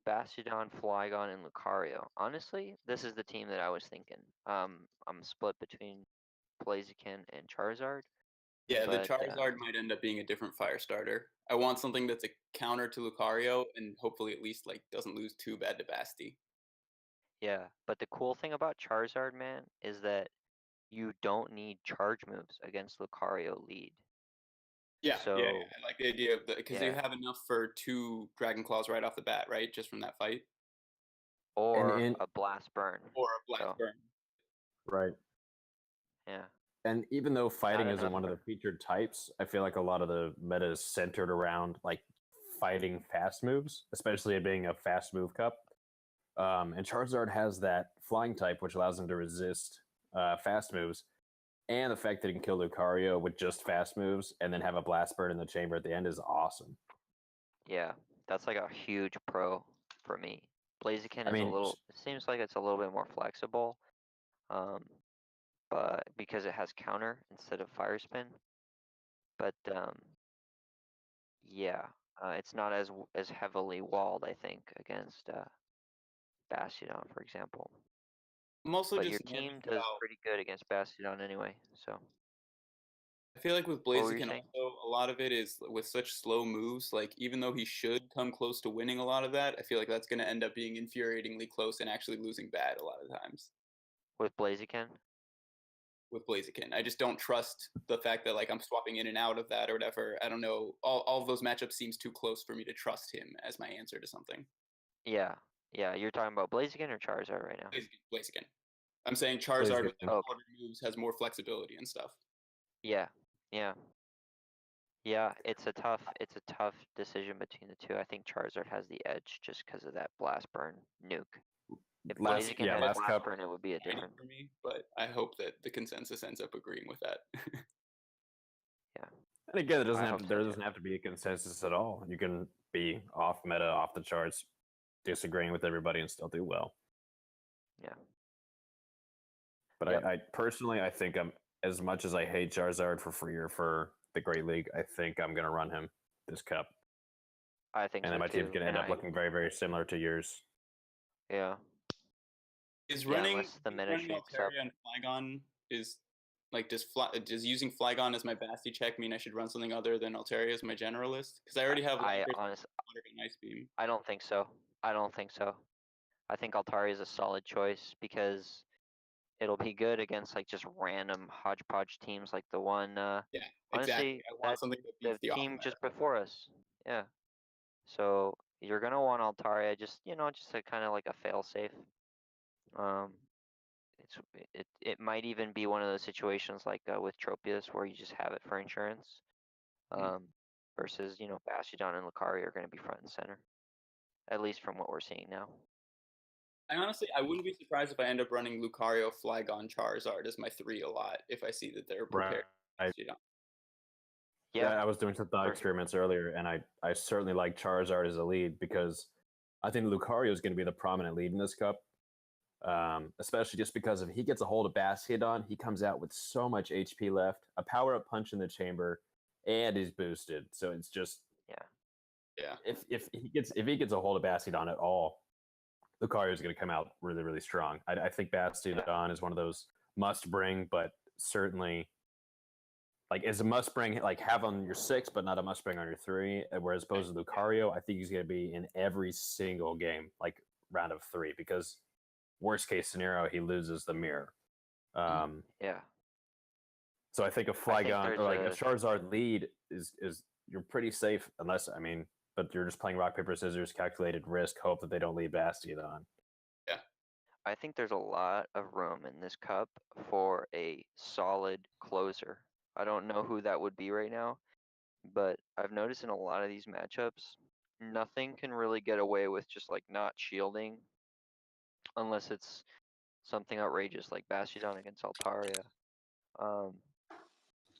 Bastiodon, Flygon, and Lucario. Honestly, this is the team that I was thinking. I'm split between Blaziken and Charizard. Yeah, the But, Charizard might end up being a different fire starter. I want something that's a counter to Lucario and hopefully at least like doesn't lose too bad to Basti. Yeah, but the cool thing about Charizard, man, is that you don't need charge moves against Lucario lead. Yeah, So, yeah, I like the idea of because you yeah. have enough for 2 Dragon Claws right off the bat, right? Just from that fight. Or in- a Blast Burn. Or a Black So, Burn. Right. yeah. And even though fighting isn't enough one of the for- featured types, I feel like a lot of the meta is centered around like fighting fast moves, especially it being a fast move cup. And Charizard has that flying type, which allows him to resist fast moves, and the fact that he can kill Lucario with just fast moves and then have a blast burn in the chamber at the end is awesome. Yeah, that's like a huge pro for me. Blaziken I is mean, a little. It seems like it's a little bit more flexible, but because it has counter instead of fire spin. But yeah, it's not as heavily walled, I think, against Bastiodon, for example. I'm also But your just team nervous does about- pretty good against Bastiodon anyway. So I feel like with What were you Blaziken saying? also a lot of it is with such slow moves, like even though he should come close to winning a lot of that, I feel like that's gonna end up being infuriatingly close and actually losing bad a lot of times with Blaziken, with Blaziken. I just don't trust the fact that like I'm swapping in and out of that or whatever. I don't know. All of those matchups seems too close for me to trust him as my answer to something. yeah, you're talking about Blaziken or Charizard right now? Blaziken. I'm saying Charizard with Blaziken. the Oh. shorter moves has more flexibility and stuff. Yeah. It's a tough decision between the two. I think Charizard has the edge just because of that blast burn nuke. If Blaziken had last blast cup. burn, it would be a Fine different. for me, but I hope that the consensus ends up agreeing with that. And again, it doesn't I have hope to, so, there too. doesn't have to be a consensus at all. You can be off meta, off the charts, disagreeing with everybody, and still do well. Yeah. But Yep. I personally, I think I'm as much as I hate Charizard for free or for the Great League, I think I'm gonna run him this cup, I think and so then my too. team's gonna end and up looking very, very similar to yours. Yeah. Is Yeah, running, unless the is meta running shapes up. Altaria and Flygon is like does using Flygon as my Basti check mean I should run something other than Altaria as my generalist? Because I already have I Lapras, honestly, Water Gun, Ice Beam. I don't think so. I think Altaria is a solid choice because it'll be good against like just random hodgepodge teams like the one. Yeah, Honestly, exactly. I want something that beats the the team off just before us. Yeah. So you're gonna want Altaria, just a kind of like a fail safe. It might even be one of those situations like with Tropius where you just have it for insurance. Versus Bastiodon and Lucario are going to be front and center, at least from what we're seeing now. I wouldn't be surprised if I end up running Lucario, Flygon, Charizard as my 3 a lot if I see that they're prepared. Right. Yeah, I was doing some thought for experiments earlier, and I certainly like Charizard as a lead because I think Lucario is going to be the prominent lead in this cup, especially just because if he gets a hold of Bastiodon, he comes out with so much HP left, a power-up punch in the chamber, and he's boosted. So it's just Yeah. if he gets a hold of Bastiodon at all, Lucario is going to come out really, really strong. I think Bastiodon is one of those must bring, but certainly like is a must bring, like have on your 6, but not a must bring on your 3. Whereas opposed to Lucario, I think he's going to be in every single game, like round of 3, because worst case scenario, he loses the mirror. Yeah. So I think a Flygon or like a there's Charizard lead is you're pretty safe, unless but you're just playing rock paper scissors, calculated risk, hope that they don't lead Bastiodon. I think there's a lot of room in this cup for a solid closer. I don't know who that would be right now, but I've noticed in a lot of these matchups, nothing can really get away with just like not shielding, unless it's something outrageous like Bastiodon against Altaria.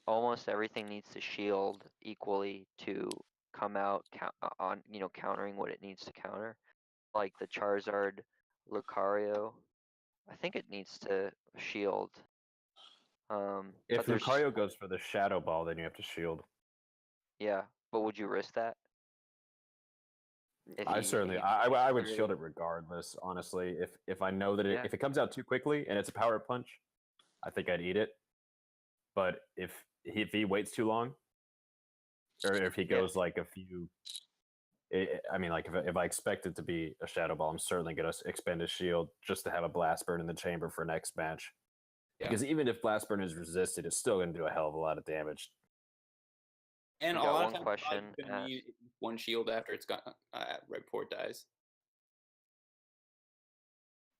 Almost everything needs to shield equally to come out on countering what it needs to counter. Like the Charizard Lucario, I think it needs to shield. If but there's Lucario goes for the Shadow Ball, then you have to shield. yeah, but would you risk that? I certainly, I would shield it regardless. Honestly, if I know that Yeah. if it comes out too quickly and it's a power punch, I think I'd eat it. But if he waits too long, or if he goes like a few, like if I expect it to be a Shadow Ball, I'm certainly gonna expend a shield just to have a Blast Burn in the chamber for next match. Yeah. Because even if Blast Burn is resisted, it's still gonna do a hell of a lot of damage. And We a got lot one of times, question you're gonna need one shield after it's got report dies.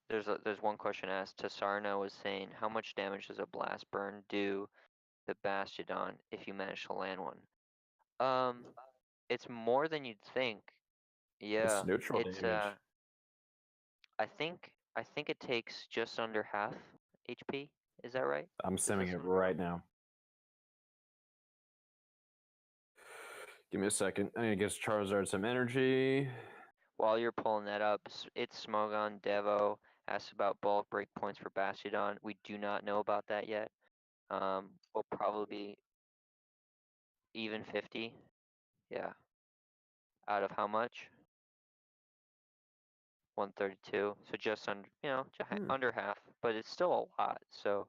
There's one question asked. Tasarna was saying, how much damage does a Blast Burn do to Bastiodon if you manage to land one? It's more than you'd think. Yeah, It's neutral it's damage. I think it takes just under half HP. Is that right? I'm simming this it one? right now. Give me a second. I need to get Charizard some energy. While you're pulling that up, it's Smogon Devo asked about bulk break points for Bastiodon. We do not know about that yet. Will probably be even 50. Yeah. Out of how much? 132. So just under, under half, but it's still a lot. So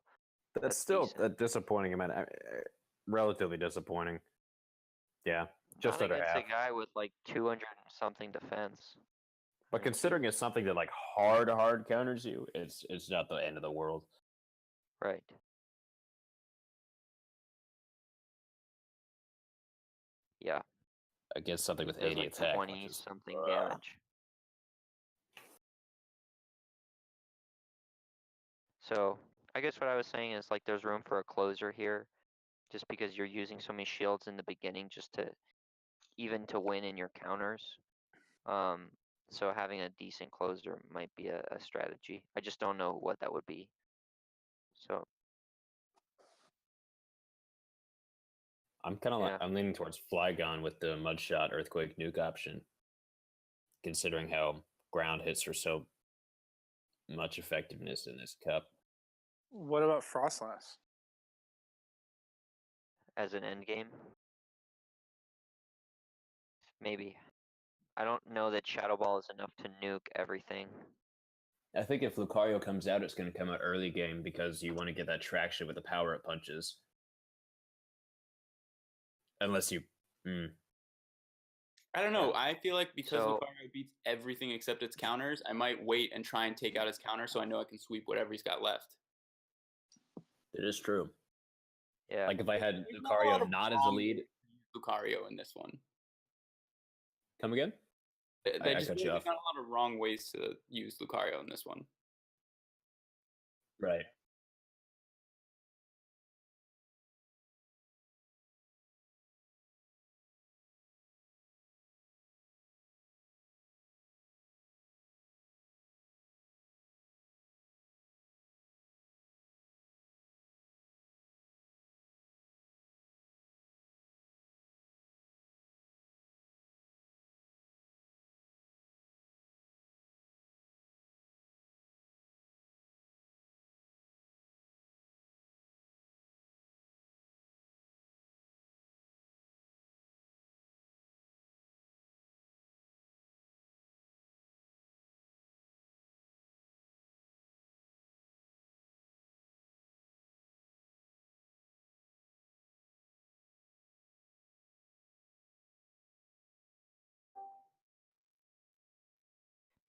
That's still decent. a disappointing amount. Relatively disappointing. Yeah, just Not under against half. a guy with like 200 something defense. But considering it's something that like hard counters you, it's not the end of the world. Right. Yeah. Against something with There's 80 like attack, 20 which is something damage. So I guess what I was saying is like there's room for a closer here, just because you're using so many shields in the beginning just to even to win in your counters. So having a decent closer might be a strategy. I just don't know what that would be. So I'm kind of Yeah. like I'm leaning towards Flygon with the Mudshot Earthquake Nuke option, considering how ground hits are so much effectiveness in this cup. What about Frostlass? as an end game, maybe. I don't know that Shadow Ball is enough to nuke everything. I think if Lucario comes out, it's going to come out early game because you want to get that traction with the power up punches. Unless you. I don't know. I feel like because So- Lucario beats everything except its counters, I might wait and try and take out his counter so I know I can sweep whatever he's got left. It is true. Yeah. Like if I had There's not a lot Lucario of not as a wrong lead. ways to use Lucario in this one. Come again? I just cut feel you like off. there's not a lot of wrong ways to use Lucario in this one. Right.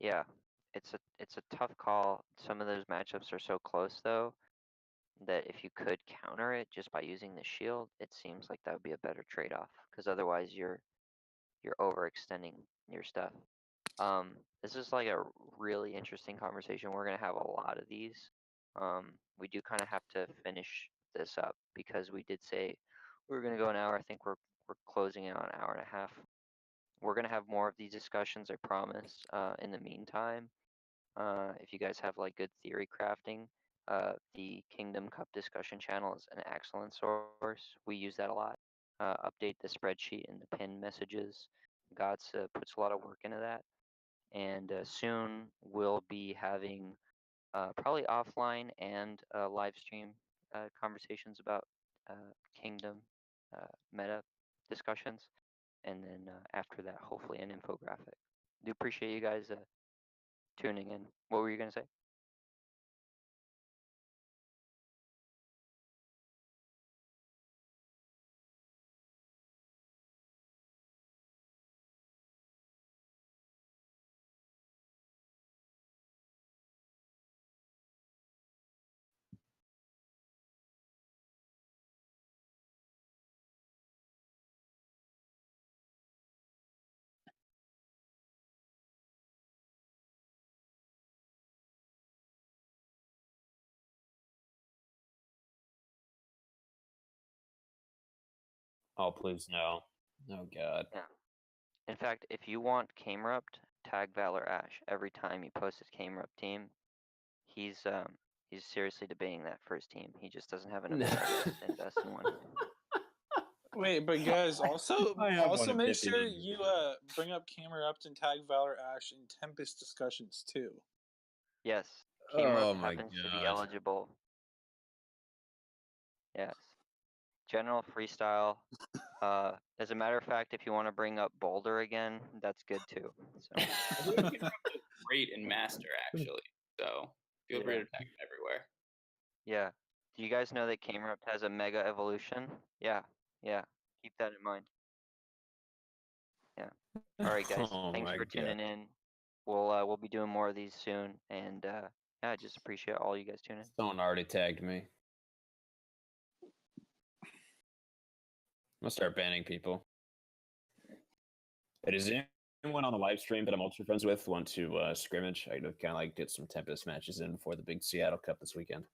Yeah, it's a tough call. Some of those matchups are so close though that if you could counter it just by using the shield, it seems like that would be a better trade-off because otherwise you're overextending your stuff. This is like a really interesting conversation. We're gonna have a lot of these. We do kind of have to finish this up because we did say we were gonna go an hour. I think we're closing in on an hour and a half. We're gonna have more of these discussions, I promise. In the meantime, if you guys have like good theory crafting, the Kingdom Cup discussion channel is an excellent source. We use that a lot. Update the spreadsheet and the pinned messages. Gods puts a lot of work into that. And soon we'll be having probably offline and live stream conversations about Kingdom meta discussions. And then after that, hopefully an infographic. Do appreciate you guys tuning in. What were you gonna say? Oh, please no. Oh God. Yeah. In fact, if you want Camerupt, tag Valor Ash every time he posts his Camerupt team. He's seriously debating that for his team. He just doesn't have enough shares to invest in one. Wait, but guys, also I have also one make of 50 sure names. you bring up Camerupt and tag Valor Ash in Tempest discussions too. Yes, Oh Camerupt my happens to be God. eligible. Yes. General freestyle. As a matter of fact, if you want to bring up Boulder again, that's good too. So Great in Master, actually. So feel free to tag him everywhere. yeah. Do you guys know that Camerupt has a mega evolution? Yeah. Keep that in mind. Yeah. All right, guys. Oh Thanks my for tuning in. We'll be doing more of these soon, and yeah, I just appreciate all you guys tuning in. Someone already tagged me. I'm gonna start banning people. It is anyone on the live stream that I'm ultra friends with want to scrimmage? I kind of like get some Tempest matches in before the big Seattle Cup this weekend.